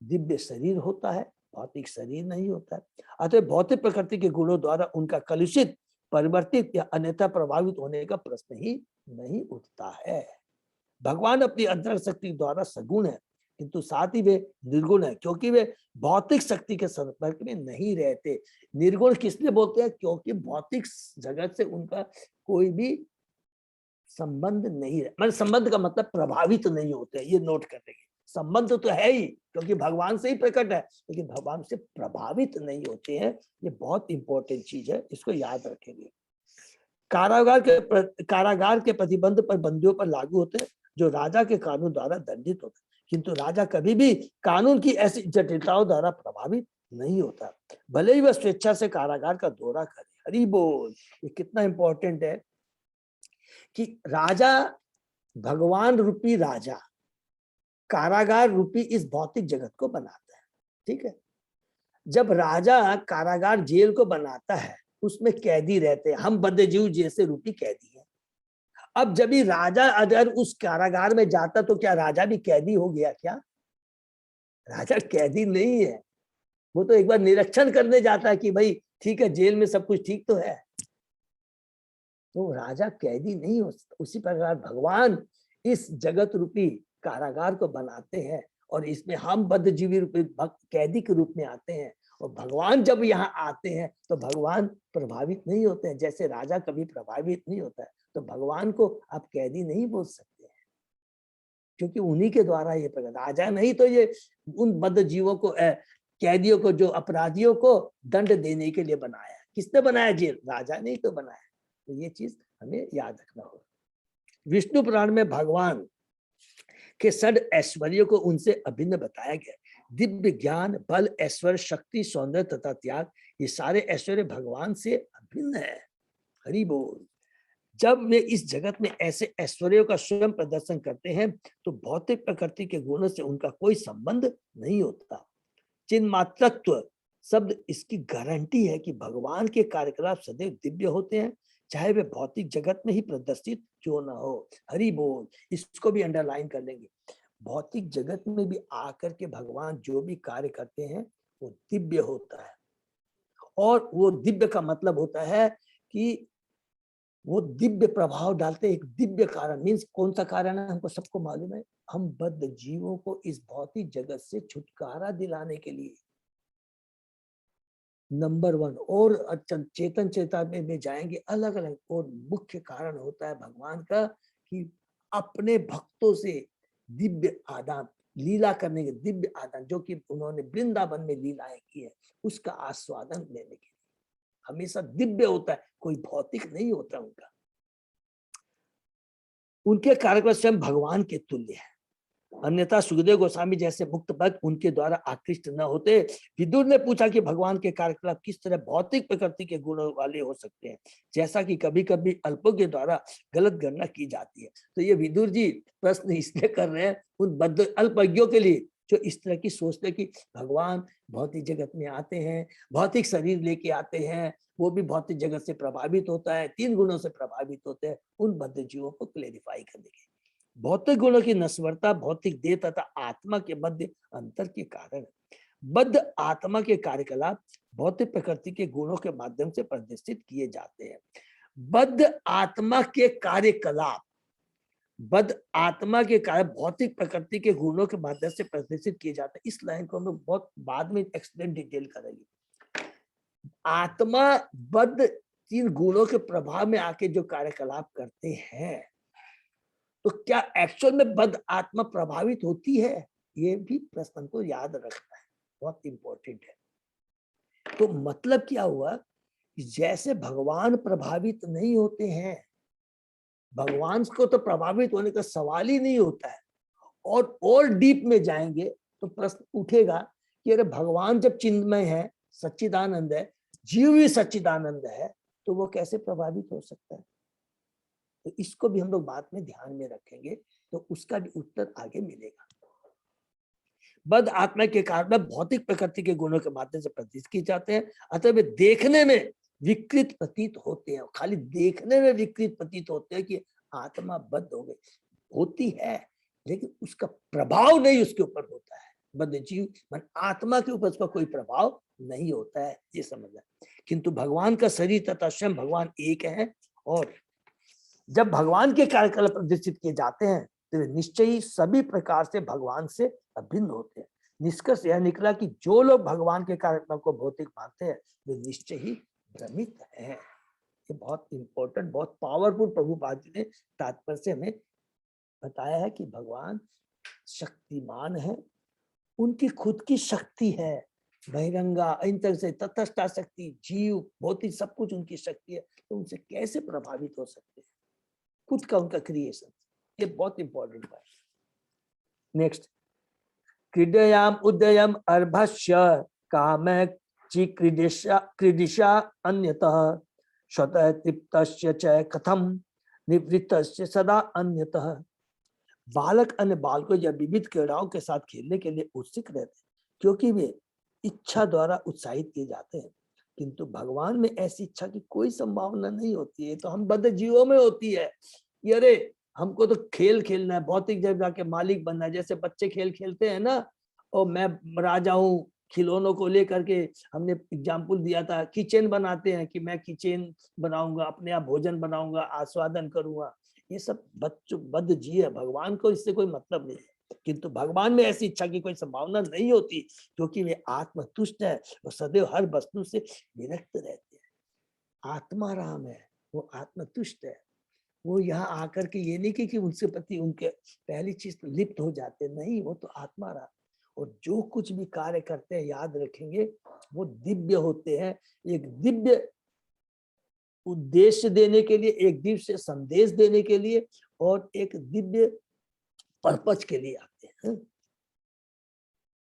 दिव्य शरीर होता है, भौतिक शरीर नहीं होता है। अतः भौतिक प्रकृति के गुणों द्वारा उनका कलुषित, परिवर्तित या अन्यथा प्रभावित होने का प्रश्न ही नहीं उठता है। भगवान अपनी अंतरंग शक्ति द्वारा सगुण है, किंतु साथ ही वे निर्गुण है, क्योंकि वे भौतिक शक्ति के संपर्क में नहीं रहते। निर्गुण किसलिए बोलते हैं? क्योंकि भौतिक जगत से उनका कोई भी संबंध नहीं है। मतलब संबंध का मतलब प्रभावित नहीं होते, ये नोट कर लेंगे। संबंध तो है ही, क्योंकि भगवान से ही प्रकट है, लेकिन भगवान से प्रभावित नहीं होते हैं। ये बहुत इंपॉर्टेंट चीज है, इसको याद रखेंगे। कारागार के प्रतिबंध पर बंदियों पर लागू होते हैं, जो राजा के कानून द्वारा दंडित होते हैं, किंतु राजा कभी भी कानून की ऐसी जटिलताओं द्वारा प्रभावित नहीं होता, भले ही वह स्वेच्छा से कारागार का दौरा करे। हरि बोल। ये कितना इंपॉर्टेंट है कि राजा भगवान रूपी राजा कारागार रूपी इस भौतिक जगत को बनाता है। ठीक है, जब राजा कारागार जेल को बनाता है उसमें कैदी रहते हैं, हम बद्धजीव जैसे रूपी कैदी हैं। अब जब भी राजा अगर उस कारागार में जाता तो क्या राजा भी कैदी हो गया क्या? राजा कैदी नहीं है, वो तो एक बार निरीक्षण करने जाता है कि भाई ठीक है जेल में सब कुछ ठीक तो है, तो राजा कैदी नहीं हो सकता। उसी प्रकार भगवान इस जगत रूपी कारागार को बनाते हैं और इसमें हम बद्धजीवी रूपी कैदी के रूप में आते हैं। और भगवान जब यहाँ आते हैं तो भगवान प्रभावित नहीं होते हैं, जैसे राजा कभी प्रभावित नहीं होता है। तो भगवान को आप कैदी नहीं बोल सकते हैं, क्योंकि उन्हीं के द्वारा ये प्रकट, राजा नहीं तो ये उन बद्धजीवों को कैदियों को, जो अपराधियों को दंड देने के लिए बनाया। किसने बनाया जेल? राजा नहीं तो बनाया। तो ये चीज हमें याद रखना होगा। विष्णु पुराण में भगवान के षड ऐश्वर्य को उनसे अभिन्न बताया गया। दिव्य ज्ञान, बल, ऐश्वर्य, शक्ति, सौंदर्य तथा त्याग, ये सारे ऐश्वर्य भगवान से अभिन्न है। हरि बोल। जब वे इस जगत में ऐसे ऐश्वर्यों का स्वयं प्रदर्शन करते हैं तो भौतिक प्रकृति के गुणों से उनका कोई संबंध नहीं होता। चिन्मात्रत्व शब्द इसकी गारंटी है कि भगवान के कार्यकलाप सदैव दिव्य होते हैं, चाहे वे भौतिक जगत में ही प्रदर्शित क्यों ना हो। हरि बोल। इसको भी अंडरलाइन कर लेंगे। भौतिक जगत में भी आकर के भगवान जो भी कार्य करते हैं वो दिव्य होता है। और वो दिव्य का मतलब होता है कि वो दिव्य प्रभाव डालते हैं। एक दिव्य कारण मीन्स कौन सा कारण है हमको सबको मालूम है, हम बद्ध जीवों को इस भौतिक जगत से छुटकारा दिलाने के लिए नंबर 1। और चेतन चेतना में जाएंगे अलग अलग। और मुख्य कारण होता है भगवान का कि अपने भक्तों से दिव्य आदान, लीला करने के दिव्य आदान, जो कि उन्होंने वृंदावन में लीलाएं की है, उसका आस्वादन लेने के लिए हमेशा दिव्य होता है, कोई भौतिक नहीं होता उनका। उनके कार्यक्रम स्वयं भगवान के तुल्य है। अन्यथा सुखदेव गोस्वामी जैसे मुक्त भक्त उनके द्वारा आकृष्ट न होते। विदुर ने पूछा कि भगवान के कार्यकलाप किस तरह भौतिक प्रकृति के गुणों वाले हो सकते हैं, जैसा कि कभी कभी अल्पों के द्वारा गलत गणना की जाती है। तो ये विदुर जी प्रश्न इसलिए कर रहे हैं उन बद्ध अल्पज्ञों के लिए जो इस तरह की सोचते कि भगवान भौतिक जगत में आते हैं, भौतिक शरीर लेके आते हैं, वो भी भौतिक जगत से प्रभावित होता है, 3 गुणों से प्रभावित होते हैं। उन बद्ध जीवों को क्लेरिफाई करने के भौतिक गुणों की नश्वरता भौतिक देह तथा आत्मा के मध्य अंतर के कारण बद्ध आत्मा के कार्यकलाप भौतिक प्रकृति के गुणों के माध्यम से प्रदर्शित किए जाते हैं। बद्ध आत्मा के कार्यकलाप, बद्ध आत्मा के कार्य भौतिक प्रकृति के गुणों के माध्यम से प्रदर्शित किए जाते हैं। इस लाइन को हम लोग बहुत बाद में एक्सप्लेन डिटेल करेंगे। आत्मा बद्ध 3 गुणों के प्रभाव में आके जो कार्यकलाप करते हैं, तो क्या एक्चुअल में बद्ध आत्मा प्रभावित होती है? ये भी प्रश्न को याद रखना है, बहुत इंपॉर्टेंट है। तो मतलब क्या हुआ कि जैसे भगवान प्रभावित नहीं होते हैं, भगवान को तो प्रभावित होने का सवाल ही नहीं होता है। और डीप में जाएंगे तो प्रश्न उठेगा कि अरे भगवान जब चिन्मय है, सच्चिदानंद है, जीव भी सच्चिदानंद है, तो वो कैसे प्रभावित हो सकता है? तो इसको भी हम लोग बाद में ध्यान में रखेंगे, तो उसका भी उत्तर आगे मिलेगा। बद्ध आत्मा के कारण भौतिक प्रकृति के गुणों के माध्यम से प्रतीत किए जाते हैं, अतः वे देखने में विकृत प्रतीत होते हैं। खाली देखने में विकृत प्रतीत होते हैं कि आत्मा बद्ध हो गई, होती है, लेकिन उसका प्रभाव नहीं उसके ऊपर होता है। बद्ध जीव मन आत्मा के ऊपर उसका कोई प्रभाव नहीं होता है, ये समझना। किंतु भगवान का शरीर तथा स्वयं भगवान एक है, और जब भगवान के कार्यकलाप प्रदर्शित किए जाते हैं तो वे निश्चय ही सभी प्रकार से भगवान से अभिन्न होते हैं। निष्कर्ष यह निकला कि जो लोग भगवान के कार्यक्रम को भौतिक मानते हैं वे निश्चय ही भ्रमित हैं। ये बहुत इंपॉर्टेंट, बहुत पावरफुल प्रभुपाद जी ने तात्पर्य से हमें बताया है कि भगवान शक्तिमान है, उनकी खुद की शक्ति है, बहिरंगा इंतर से तटस्था शक्ति, जीव भौतिक सब कुछ उनकी शक्ति है, तो उनसे कैसे प्रभावित हो सकते हैं? खुद का उनका क्रिएशन, ये बहुत इंपॉर्टेंट है। नेक्स्ट, क्रीडयाम उदयम अर्भस्य कामः क्रीडिशा अन्यतः स्वतः तृप्तस्य च कथम निवृत्तस्य सदा अन्यतः। बालक अन्य बालकों या विविध क्रीड़ाओं के साथ खेलने के लिए उत्सुक रहते हैं, क्योंकि वे इच्छा द्वारा उत्साहित किए जाते हैं। किंतु भगवान में ऐसी इच्छा की कोई संभावना नहीं होती है। तो हम बद्ध जीवों में होती है कि अरे हमको तो खेल खेलना है, भौतिक जगह के मालिक बनना है। जैसे बच्चे खेल खेलते हैं ना, और मैं राजा हूँ, खिलौनों को लेकर के हमने एग्जाम्पल दिया था, किचन बनाते हैं कि मैं किचन बनाऊंगा, अपने आप भोजन बनाऊंगा, आस्वादन करूंगा। ये सब बच्चों बद्ध जी है, भगवान को इससे कोई मतलब नहीं है। किंतु भगवान में ऐसी इच्छा की कोई संभावना नहीं होती, क्योंकि वे आत्मतुष्ट है और सदैव हर वस्तु से विरक्त रहते हैं। आत्मा राम है, वो आत्मतुष्ट है। वो यहाँ आकर के ये नहीं कि उनसे प्रति उनके पहली चीज तो लिप्त हो जाते, नहीं, वो तो आत्मा राम। और जो कुछ भी कार्य करते हैं याद रखेंगे वो दिव्य होते हैं, एक दिव्य उद्देश्य देने के लिए, एक दिव्य संदेश देने के लिए, और एक दिव्य पर्पज के लिए आते हैं।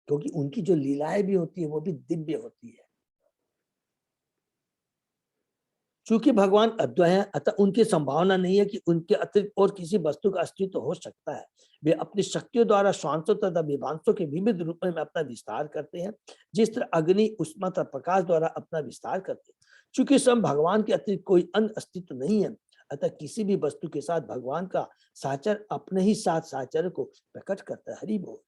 क्योंकि उनकी जो लीलाएं भी होती है वो भी दिव्य होती है। चूंकि भगवान अद्वय हैं, अतः उनकी संभावना नहीं है कि उनके अतिरिक्त और किसी वस्तु का अस्तित्व हो सकता है। वे अपनी शक्तियों द्वारा श्वासों तथा विभांशों के विविध रूपों में अपना विस्तार करते हैं, जिस तरह अग्नि, उष्मा तथा प्रकाश द्वारा अपना विस्तार करते हैं। चूंकि स्वयं भगवान के अतिरिक्त कोई अन्य अस्तित्व नहीं है, अतः किसी भी वस्तु के साथ भगवान का साचर अपने ही साथ साचर को प्रकट करता है। हरि बोल।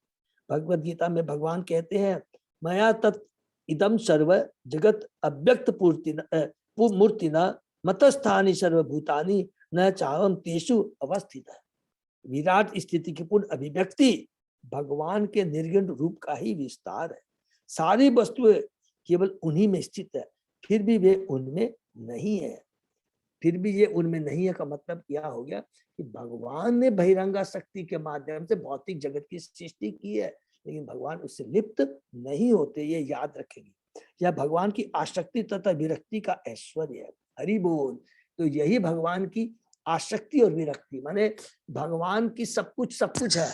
भगवद गीता में भगवान कहते हैं, मया तत् इदम सर्व जगत अव्यक्त मूर्ति न मतस्थानी सर्वभूतानि न चाहम तेषु अवस्थित है। विराट स्थिति की पूर्ण अभिव्यक्ति भगवान के निर्गुण रूप का ही विस्तार है। सारी वस्तुएं केवल उन्हीं में स्थित है, फिर भी वे उनमें नहीं है। फिर भी ये उनमें नहीं है का मतलब क्या हो गया कि भगवान ने बहिरंगा शक्ति के माध्यम से भौतिक जगत की सृष्टि की है, लेकिन भगवान उससे लिप्त नहीं होते, ये याद रखेंगे। यह भगवान की आसक्ति तथा विरक्ति का ऐश्वर्य है। हरि बोल। तो यही भगवान की आसक्ति और विरक्ति, माने भगवान की सब कुछ है,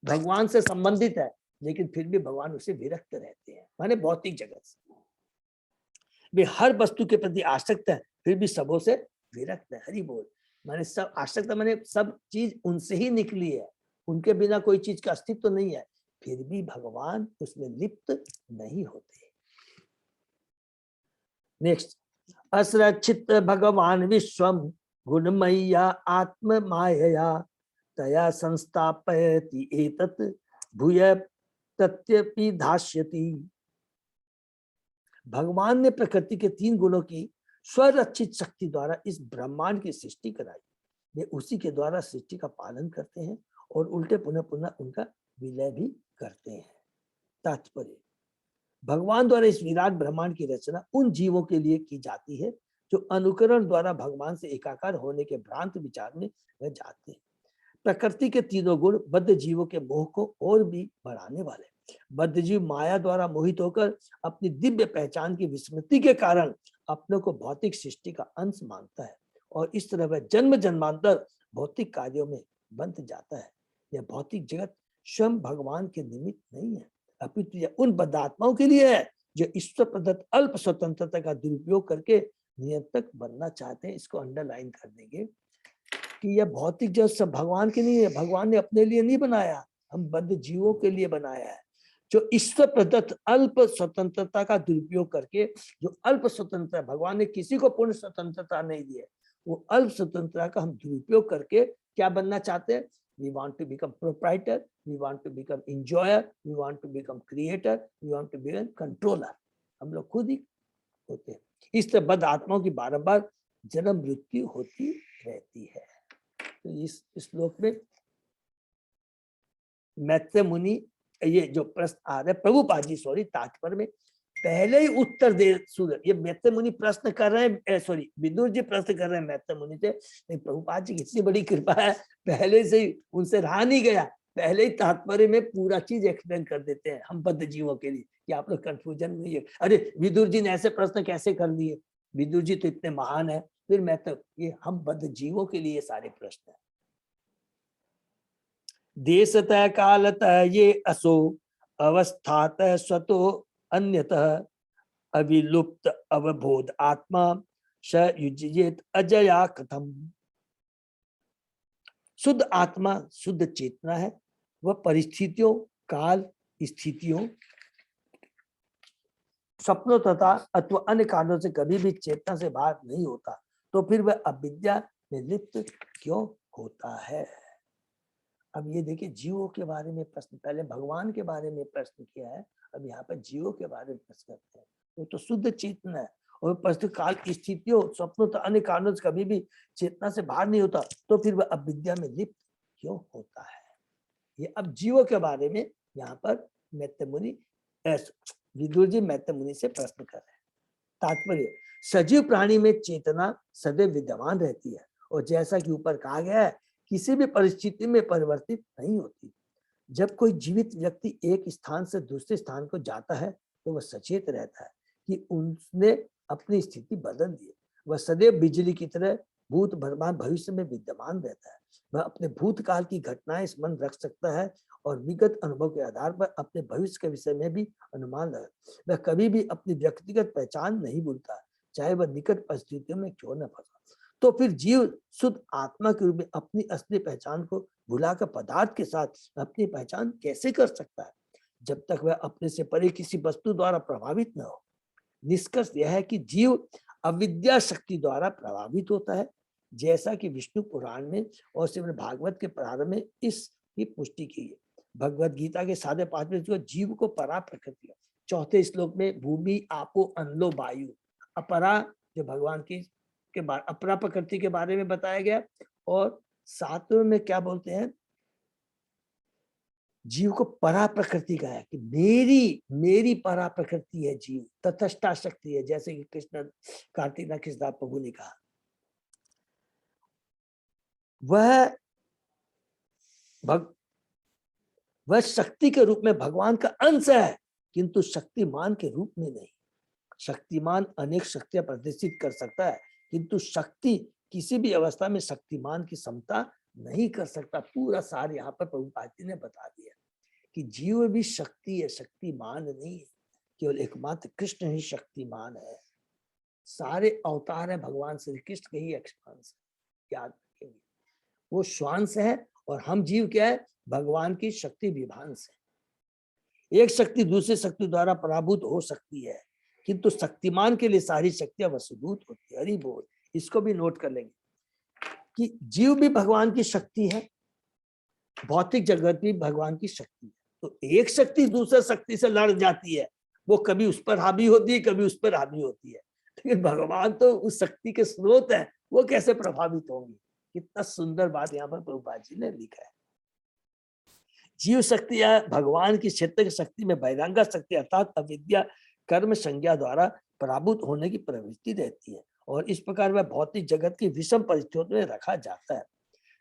भगवान से संबंधित है, लेकिन फिर भी भगवान उससे विरक्त रहते हैं, माने भौतिक जगत से। वे हर वस्तु के प्रति आसक्त है, फिर भी सबों से विरक्त है। हरि बोल। माने सब आसक्त, माने सब चीज उनसे ही निकली है, उनके बिना कोई चीज का अस्तित्व नहीं है, फिर भी भगवान उसमें लिप्त नहीं होते। नेक्स्ट, असरक्षित भगवान विश्वम गुणमय्या आत्म मायया तया संस्थापयति एतत् भूय प्रत्यपि धास्यति। भगवान ने प्रकृति के 3 गुणों की स्वरक्षित शक्ति द्वारा इस ब्रह्मांड की सृष्टि कराई। वे उसी के द्वारा सृष्टि का पालन करते हैं और उल्टे पुनः पुनः उनका विलय भी करते हैं। तात्पर्य, भगवान द्वारा इस विराट ब्रह्मांड की रचना उन जीवों के लिए की जाती है जो अनुकरण द्वारा भगवान से एकाकार होने के भ्रांत विचार में रह जाते हैं। प्रकृति के 3 गुण बद्ध जीवों के मोह को और भी बढ़ाने वाले। बद्ध जीव माया द्वारा मोहित होकर अपनी दिव्य पहचान की विस्मृति के कारण अपने को भौतिक सृष्टि का अंश मानता है, और इस तरह वह जन्म जन्मांतर भौतिक कार्यों में बंध जाता है। यह भौतिक जगत स्वयं भगवान के निमित्त नहीं है, अपितु यह उन बद्धात्माओं के लिए है जो ईश्वर प्रदत्त अल्प स्वतंत्रता का दुरुपयोग करके नियंत्रक बनना चाहते हैं। इसको अंडरलाइन कर देंगे कि यह भौतिक जगत सब भगवान के नहीं है, भगवान ने अपने लिए नहीं बनाया, हम बद्ध जीवों के लिए बनाया है। जो ईश्वर प्रदत्त अल्प स्वतंत्रता का दुरुपयोग करके, जो अल्प स्वतंत्रता, भगवान ने किसी को पूर्ण स्वतंत्रता नहीं दी है, वो अल्प स्वतंत्रता का हम दुरुपयोग करके क्या बनना चाहते हैं? We want to become proprietor, we want to become enjoyer, we want to become creator, we want to become controller. हम लोग खुद ही होते हैं। इस तरह बद्ध आत्माओं की बारंबार जन्म मृत्यु होती रहती है। तो इस श्लोक में मैत्रेय मुनि, ये जो प्रश्न आ रहे प्रभुपाद जी, सॉरी, तात्पर्य में पहले ही उत्तर दे सुधर। ये मैत्रेय मुनि प्रश्न कर रहे हैं, सॉरी, विदुर जी प्रश्न कर रहे हैं मैत्रेय मुनि से, लेकिन प्रभुपाद जी की इतनी बड़ी कृपा है, पहले से ही उनसे रहा नहीं गया, पहले ही तात्पर्य में पूरा चीज एक्सप्लेन कर देते हैं हम बद्ध जीवों के लिए, कि आप लोग कंफ्यूजन नहीं है। अरे विदुर जी ने ऐसे प्रश्न कैसे कर दिए, विदुर जी तो इतने महान है। फिर मैं तो ये हम बद्ध जीवों के लिए सारे प्रश्न है। देशतः कालतः ये असो अवस्थातः स्वतो अन्यतः अविलुप्त अवबोध आत्मा स युज्येत अजया कथम। शुद्ध आत्मा शुद्ध चेतना है, वह परिस्थितियों, काल, स्थितियों, सपनों तथा अथवा अन्य कारणों से कभी भी चेतना से बाहर नहीं होता, तो फिर वह अविद्या में लिप्त क्यों होता है। अब ये देखिए जीवों के बारे में प्रश्न, पहले भगवान के बारे में प्रश्न किया है, अब यहाँ पर जीवों के बारे में प्रश्न करते हैं। वो तो शुद्ध चेतना है और प्रश्न काल की स्थितियों, स्वप्नों तथा अन्य कारणों से कभी भी चेतना से बाहर नहीं होता, तो फिर वह अविद्या में लिप्त क्यों होता है। ये अब जीवों के बारे में यहाँ पर मैत्रेय मुनि, विदुर जी मैत्रेय मुनि से प्रश्न कर रहे हैं। तात्पर्य, सजीव प्राणी में चेतना सदैव विद्यमान रहती है और जैसा कि ऊपर कहा गया है, किसी भी परिस्थिति में परिवर्तित नहीं होती। जब कोई जीवित व्यक्ति एक स्थान से दूसरे स्थान को जाता है तो वह सचेत रहता है कि उसने अपनी स्थिति बदल दी है। वह सदैव बिजली की तरह भूत वर्तमान भविष्य में विद्यमान रहता है। वह अपने भूतकाल की घटनाएं स्मरण रख सकता है और विगत अनुभव के आधार पर अपने भविष्य के विषय में भी अनुमान लगा। वह कभी भी अपनी व्यक्तिगत पहचान नहीं भूलता, चाहे वह निकट परिस्थितियों में क्यों न फंसा। तो फिर जीव शुद्ध आत्मा के रूप में अपनी असली पहचान को भुलाकर पदार्थ के साथ अपनी पहचान कैसे कर सकता है, जब तक वह अपने से परे किसी वस्तु द्वारा प्रभावित न हो। निष्कर्ष यह है कि जीव अविद्या शक्ति द्वारा प्रभावित होता है, जैसा कि विष्णु पुराण में और श्रीमद् भागवत के प्रारंभ में इसकी पुष्टि की है। भगवत गीता के 5.5 जो जीव को परा प्रकृति है। 4 श्लोक में भूमि, आपो, अनलो, वायु, अपरा जो भगवान की के बारे, अपरा प्रकृति के बारे में बताया गया। और 7वें में क्या बोलते हैं, जीव को परा प्रकृति का है कि मेरी परा प्रकृति है जीव, तटस्था शक्ति है, जैसे कि कृष्ण कार्तिक कृष्णदास प्रभु ने कहा। वह शक्ति के रूप में भगवान का अंश है, किंतु शक्तिमान के रूप में नहीं। शक्तिमान अनेक शक्तियां प्रदर्शित कर सकता है, किंतु शक्ति किसी भी अवस्था में शक्तिमान की क्षमता नहीं कर सकता। पूरा सार यहाँ पर प्रभुपाद जी ने बता दिया कि जीव भी शक्ति है, शक्तिमान नहीं है। केवल एकमात्र कृष्ण ही शक्तिमान है। सारे अवतार है भगवान श्री कृष्ण के ही एक्सपांस, याद रखेंगे। वो श्वांश है और हम जीव क्या है, भगवान की शक्ति विभांश है। एक शक्ति दूसरी शक्ति द्वारा पराभूत हो सकती है, किंतु शक्तिमान के लिए सारी शक्तियां वसूभूत होती है। हरि बोल। इसको भी नोट कर लेंगे कि जीव भी भगवान की शक्ति है, भौतिक जगत भी भगवान की शक्ति है। तो एक शक्ति दूसरे शक्ति से लड़ जाती है, वो कभी उस पर हावी होती है, कभी उस पर हावी होती है, लेकिन भगवान तो उस शक्ति के स्रोत है, वो कैसे प्रभावित होंगे। कितना सुंदर बात यहाँ पर प्रभुपाद जी ने लिखा है। जीव शक्ति या भगवान की क्षेत्र की शक्ति में बहिरंगा शक्ति अर्थात अविद्या कर्म संज्ञा द्वारा पराभूत होने की प्रवृत्ति रहती है और इस प्रकार वह भौतिक जगत की विषम परिस्थितियों में रखा जाता है।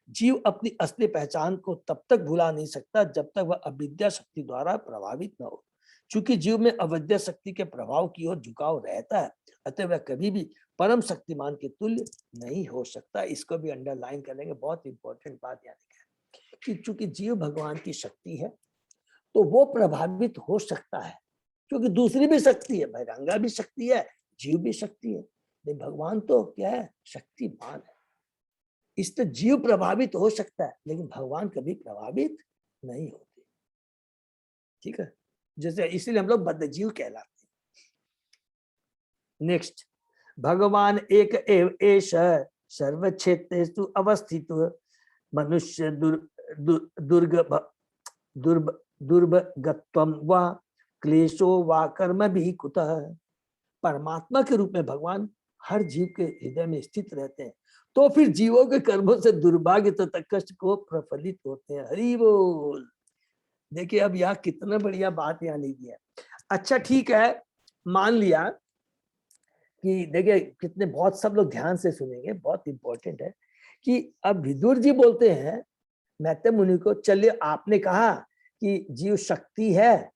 जीव अपनी असली पहचान को तब तक भुला नहीं सकता जब तक वह अविद्या शक्ति द्वारा प्रभावित न हो। चूंकि जीव में अविद्या शक्ति के प्रभाव की ओर झुकाव रहता है, अतः वह कभी भी परम शक्तिमान के तुल्य नहीं हो सकता। इसको भी अंडरलाइन करेंगे, बहुत इंपॉर्टेंट बात यहाँ लिखा है कि चूंकि जीव भगवान की शक्ति है तो वो प्रभावित हो सकता है, क्योंकि दूसरी भी शक्ति है, बहिरंगा भी शक्ति है, जीव भी शक्ति है, लेकिन भगवान तो क्या है, शक्तिमान है। इससे जीव प्रभावित हो सकता है लेकिन भगवान कभी प्रभावित नहीं होते। ठीक है, जैसे इसलिए हम लोग बद्ध जीव कहलाते हैं। नेक्स्ट, भगवान एक एव एष सर्व क्षेत्रेषु अवस्थित मनुष्य दुर्भगत्वम व क्लेशो व कर्म भी कुतः। परमात्मा के रूप में भगवान हर जीव के हृदय में स्थित रहते हैं, तो फिर जीवों के कर्मों से दुर्भाग्य तथा कष्ट को प्रफलित होते हैं। हरि बोल। देखिए अब यहाँ कितना बढ़िया बात यहाँ लिखी है। अच्छा ठीक है, मान लिया कि देखिए कितने, बहुत सब लोग ध्यान से सुनेंगे, बहुत इंपॉर्टेंट है कि अब विदुर जी बोलते हैं मैत्रेय मुनि को, चलिए आपने कहा कि जीव शक्ति है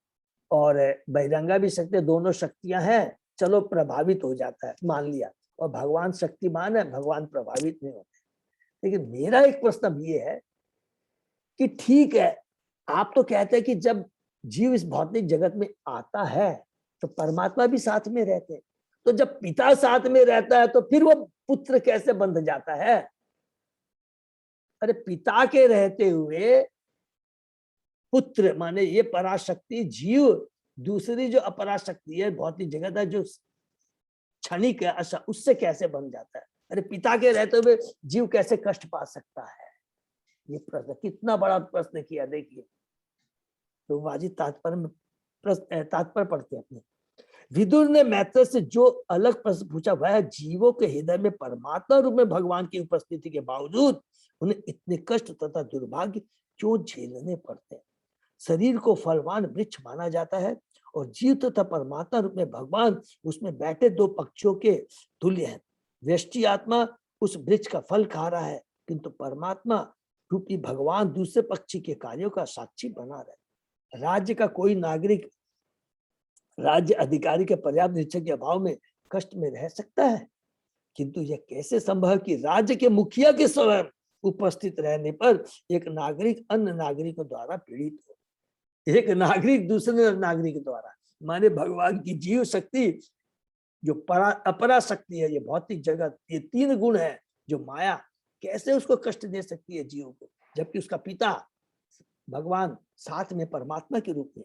और बहिरंगा भी शक्ति है, दोनों शक्तियां हैं, चलो प्रभावित हो जाता है, मान लिया, और भगवान शक्तिमान है, भगवान प्रभावित नहीं होते। लेकिन मेरा एक प्रश्न अब ये है कि ठीक है, आप तो कहते हैं कि जब जीव इस भौतिक जगत में आता है तो परमात्मा भी साथ में रहते हैं, तो जब पिता साथ में रहता है तो फिर वो पुत्र कैसे बंध जाता है? अरे पिता के रहते हुए पुत्र माने ये पराशक्ति जीव, दूसरी जो अपराशक्ति है भौतिक जगत है जो क्षणिक है, अच्छा उससे कैसे बन जाता है? अरे पिता के रहते हुए जीव कैसे कष्ट पा सकता है? ये प्रश्न कितना बड़ा प्रश्न किया देखिए। तो बाजी तात्पर्य पढ़ते हैं अपने। विदुर ने मैत्र से जो अलग प्रश्न पूछा वह है, जीवों के हृदय में परमात्मा रूप में भगवान की उपस्थिति के बावजूद उन्हें इतने कष्ट तथा दुर्भाग्य क्यों झेलने पड़ते हैं? शरीर को फलवान वृक्ष माना जाता है और जीव तथा परमात्मा रूप में भगवान उसमें बैठे दो पक्षियों के तुल्य है। व्यष्टि आत्मा उस वृक्ष का फल खा रहा है, किंतु परमात्मा रूपी भगवान दूसरे पक्षी के कार्यों का साक्षी बना रहे। राज्य का कोई नागरिक राज्य अधिकारी के पर्याप्त निरीक्षण के अभाव में कष्ट में रह सकता है, किंतु यह कैसे संभव कि राज्य के मुखिया के स्वयं उपस्थित रहने पर एक नागरिक अन्य नागरिकों द्वारा पीड़ित हो? एक नागरिक दूसरे नागरिक द्वारा, माने भगवान की जीव शक्ति जो अपरा शक्ति है, ये भौतिक जगत, ये तीन गुण है जो माया, कैसे उसको कष्ट दे सकती है जीव को, जबकि उसका पिता भगवान साथ में परमात्मा के रूप में।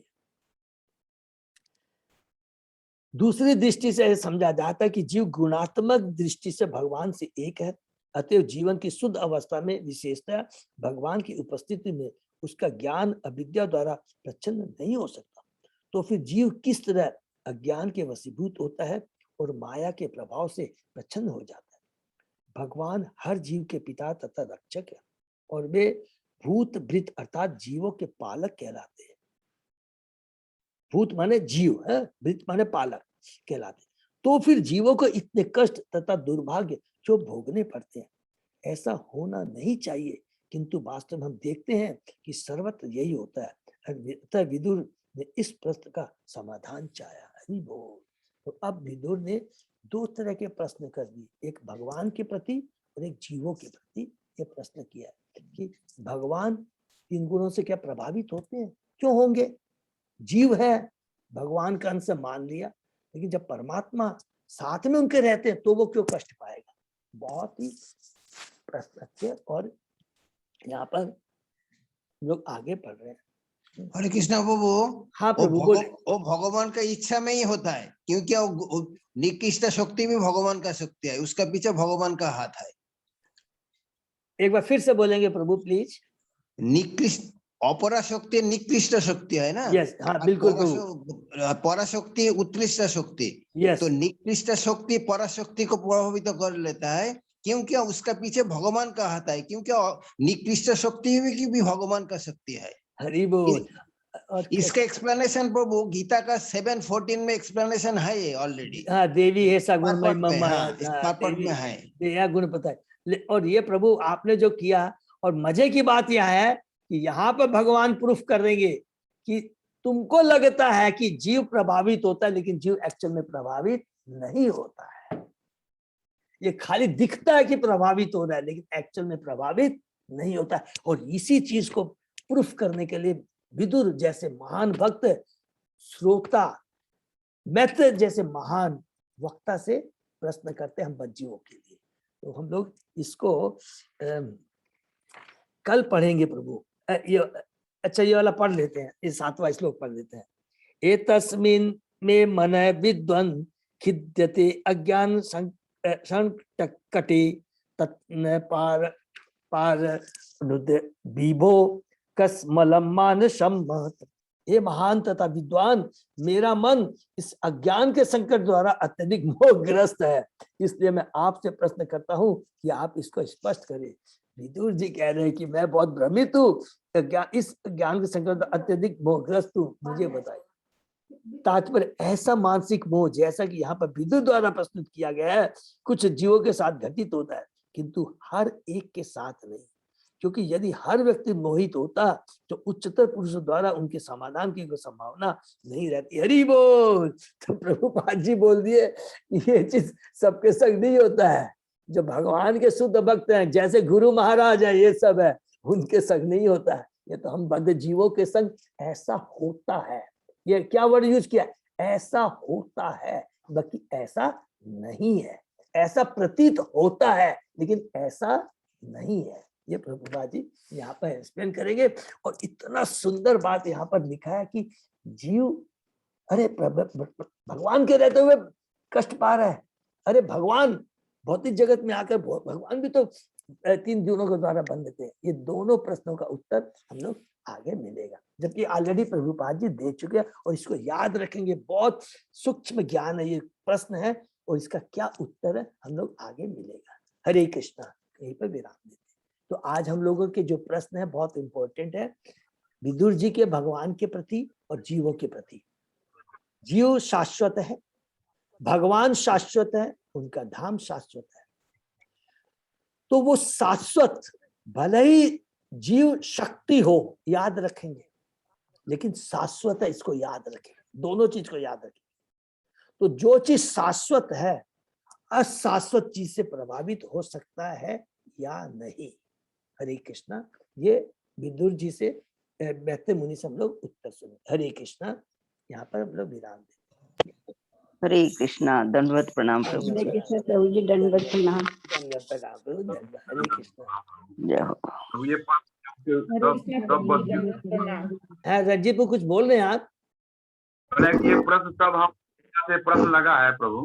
दूसरी दृष्टि से समझा जाता है कि जीव गुणात्मक दृष्टि से भगवान से एक है, अतएव जीवन की शुद्ध अवस्था में विशेषतः भगवान की उपस्थिति में उसका ज्ञान अविद्या द्वारा प्रच्छन्न नहीं हो सकता। तो फिर जीव किस तरह अज्ञान के वशीभूत होता है और माया के प्रभाव से प्रच्छन्न हो जाता है? भगवान हर जीव के पिता तथा रक्षक है और वे भूत भृत अर्थात जीवों के पालक कहलाते हैं। भूत माने जीव है, भृत माने पालक कहलाते। तो फिर जीवों को इतने कष्ट तथा दुर्भाग्य जो भोगने पड़ते हैं, ऐसा होना नहीं चाहिए, किंतु वास्तव में हम देखते हैं कि सर्वत्र यही होता है। अतः विदुर ने इस प्रश्न का समाधान चाहा। हरि बोल। तो अब विदुर ने दो तरह के प्रश्न कर दिए, एक भगवान के प्रति और एक जीवों के प्रति ये प्रश्न किया कि भगवान तीन गुणों से क्या प्रभावित होते हैं? क्यों होंगे? जीव है, भगवान का अंश मान लिया, लेकिन जब परमात्मा साथ में उनके रहते हैं तो वो क्यों कष्ट पाएगा? बहुत ही प्रश्न अच्छे। और यहाँ पर लोग आगे पढ़ रहे हैं। हरे कृष्णा प्रभु, हाँ प्रभु बोले। वो भगवान का इच्छा में ही होता है, क्योंकि वो निकृष्ट शक्ति भी भगवान का शक्ति है, उसका पीछे भगवान का हाथ है। एक बार फिर से बोलेंगे प्रभु प्लीज। निकृष्ट अपराशक्ति निकृष्ट शक्ति है ना? यस, हाँ बिल्कुल प्रभु। पराशक्ति उत्कृष्ट शक्ति। यस, तो निकृष्ट शक्ति पराशक्ति को प्रभावित कर लेता है, क्योंकि उसका पीछे भगवान का हाथ है, क्योंकि निकृष्ट शक्ति भी भगवान का शक्ति है। हरि बोल। इसका एक्सप्लेनेशन प्रभु गीता का 7:14 में एक्सप्लेनेशन है ये ऑलरेडी। हाँ, देवी है सगुण पार्ट में, महाराज, इस हाँ, पार्ट में है। यह गुण पता है। और ये प्रभु आपने जो किया, और मजे की बात यह है कि यहाँ पर भगवान प्रूफ कर देंगे कि तुमको लगता है कि जीव प्रभावित होता है, लेकिन जीव एक्चुअल में प्रभावित नहीं होता है। ये खाली दिखता है कि प्रभावित हो रहा है, लेकिन एक्चुअल में प्रभावित नहीं होता है। और इसी चीज को प्रूफ करने के लिए विदुर जैसे महान भक्त, श्रोता, मैत्र जैसे महान वक्ता से प्रश्न करते हैं हम बच्चियों के लिए। तो हम लोग इसको कल पढ़ेंगे प्रभु। ये अच्छा, ये वाला पढ़ लेते हैं, ये 7वां श्लोक पढ़ लेते हैं। एतस्मिन् मे मन विद्वन् खिद्यते अज्ञान संकटे तत्न पार विभो कस्मलम मानसम महत्। हे महान तथा विद्वान, मेरा मन इस अज्ञान के संकट द्वारा अत्यधिक मोहग्रस्त है, इसलिए मैं आपसे प्रश्न करता हूं कि आप इसको स्पष्ट करें। विदुर जी कह रहे हैं कि मैं बहुत भ्रमित हूँ, इस ज्ञान के संकट अत्यधिक मोहग्रस्त हूँ, मुझे बताइए। तात्पर्य ऐसा मानसिक मोह जैसा कि यहाँ पर विदुर द्वारा प्रस्तुत किया गया है, कुछ जीवों के साथ घटित होता है, किंतु हर एक के साथ नहीं। क्योंकि यदि हर व्यक्ति मोहित होता तो उच्चतर पुरुषों द्वारा उनके समाधान की कोई संभावना नहीं रहती। हरि बोल। तो प्रभुपाद जी बोल दिए ये चीज सबके संग नहीं होता है। जो भगवान के शुद्ध भक्त हैं, जैसे गुरु महाराज है, ये सब है, उनके संग नहीं होता है। ये तो हम बद्ध जीवों के संग ऐसा होता है। ये क्या वर्ड यूज किया? ऐसा होता है, बाकी ऐसा नहीं है। ऐसा प्रतीत होता है, लेकिन ऐसा नहीं है। ये प्रभुपाद जी यहाँ पर एक्सप्लेन करेंगे। और इतना सुंदर बात यहाँ पर लिखा है कि जीव अरे भगवान के रहते हुए कष्ट पा रहा है। अरे भगवान भौतिक जगत में आकर भगवान भी तो 3 दिनों के द्वारा बन देते हैं। ये दोनों प्रश्नों का उत्तर हम लोग आगे मिलेगा, जबकि ऑलरेडी प्रभुपाद जी दे चुके हैं और इसको याद रखेंगे। बहुत सूक्ष्म ज्ञान है ये प्रश्न है और इसका क्या उत्तर है हम लोग आगे मिलेगा। हरे कृष्णा। यहीं पर विराम देते हैं। तो आज हम लोगों के जो प्रश्न है बहुत इंपॉर्टेंट है, विदुर जी के भगवान के प्रति और जीवों के प्रति। जीव शाश्वत है, भगवान शाश्वत है, उनका धाम शाश्वत है। तो वो शाश्वत भले ही जीव शक्ति हो, याद रखेंगे, लेकिन शाश्वत है, इसको याद रखें। दोनों चीज को याद रखें। तो जो चीज शाश्वत है अशाश्वत चीज से प्रभावित हो सकता है या नहीं। हरे कृष्णा। ये विदुर जी से बैठते मुनि से हम लोग उत्तर सुने। हरे कृष्णा। यहाँ पर हम लोग विराम देते। हरे कृष्णा। दंडवत प्रणाम प्रभु। हरे कृष्ण प्रभु जी, दंडवत प्रणाम। दंडवत प्रणाम प्रभु, दंडवत। हरे कृष्णा। जय हो। अब ये हाँ रंजीत को कुछ बोल रहे हैं आप? ये प्रश्न सब हम से प्रश्न लगा है प्रभु,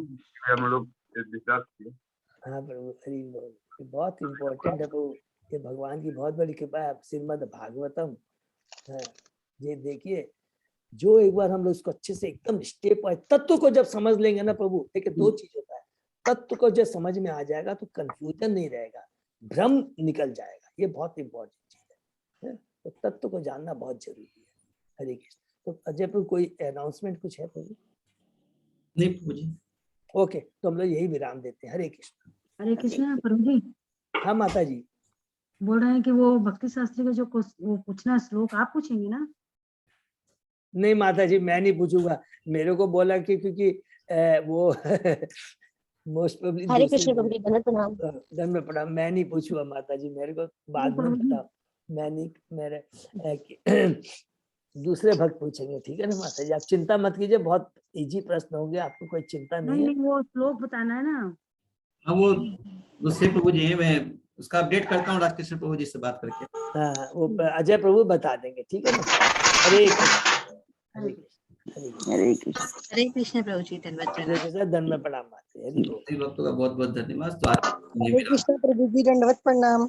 हम लोग डिस्कस किए। हाँ प्रभु, हरि बोल। ये बहुत इम्पोर्टेंट है प्रभु। ये भगवान की बहुत बड़ी कृपा है। श्रीमद् भागवतम है, ये देखिए, जो एक बार हम लोग इसको अच्छे से एकदम स्टेप वाइज तत्व को जब समझ लेंगे ना प्रभु, देखिए 2 चीज होता है। तत्व को जब समझ में आ जाएगा तो कंफ्यूजन नहीं रहेगा, भ्रम निकल जाएगा। ये बहुत इंपॉर्टेंट चीज है। तो तत्व को जानना बहुत जरूरी है। हरे कृष्ण। तो अजय प्रभु कोई अनाउंसमेंट कुछ है प्रभु? नहीं प्रभु जी। ओके, तो हम लोग यही विराम देते हैं। हरे कृष्ण। हरे कृष्ण प्रभु जी। हाँ माता जी। बोल रहे हैं कि वो भक्ति शास्त्री का जो वो पूछना श्लोक आप पूछेंगे ना? नहीं माता जी, मैं नहीं पूछूंगा। मेरे को बोला कि क्योंकि वो मोस्ट प्रोबेबली हरे कृष्ण प्रभु जी, दंडवत प्रणाम। दंडवत प्रणाम। मैं नहीं पूछूंगा माता जी, मेरे को बाद में बताओ। मैं नहीं, मेरे दूसरे भक्त पूछेंगे, ठीक है ना माता जी? आप चिंता मत कीजिए, बहुत इजी प्रश्न होंगे, आपको कोई चिंता नहीं है। नहीं, वो श्लोक बताना है ना। हाँ वो दूसरे प्रभु जी हैं, मैं उसका अपडेट करता हूँ राजकृष्ण प्रभु जी से बात करके। हाँ, वो अजय प्रभु बता देंगे, ठीक है ना? हरे कृष्ण। हरे कृष्ण। हरे कृष्ण। हरे कृष्ण प्रभु जी, दंडवत प्रणाम। दंडवत प्रणाम माता जी। भक्तों का बहुत बहुत धन्यवाद। तो आज हरे कृष्ण प्रभु जी, दंडवत प्रणाम।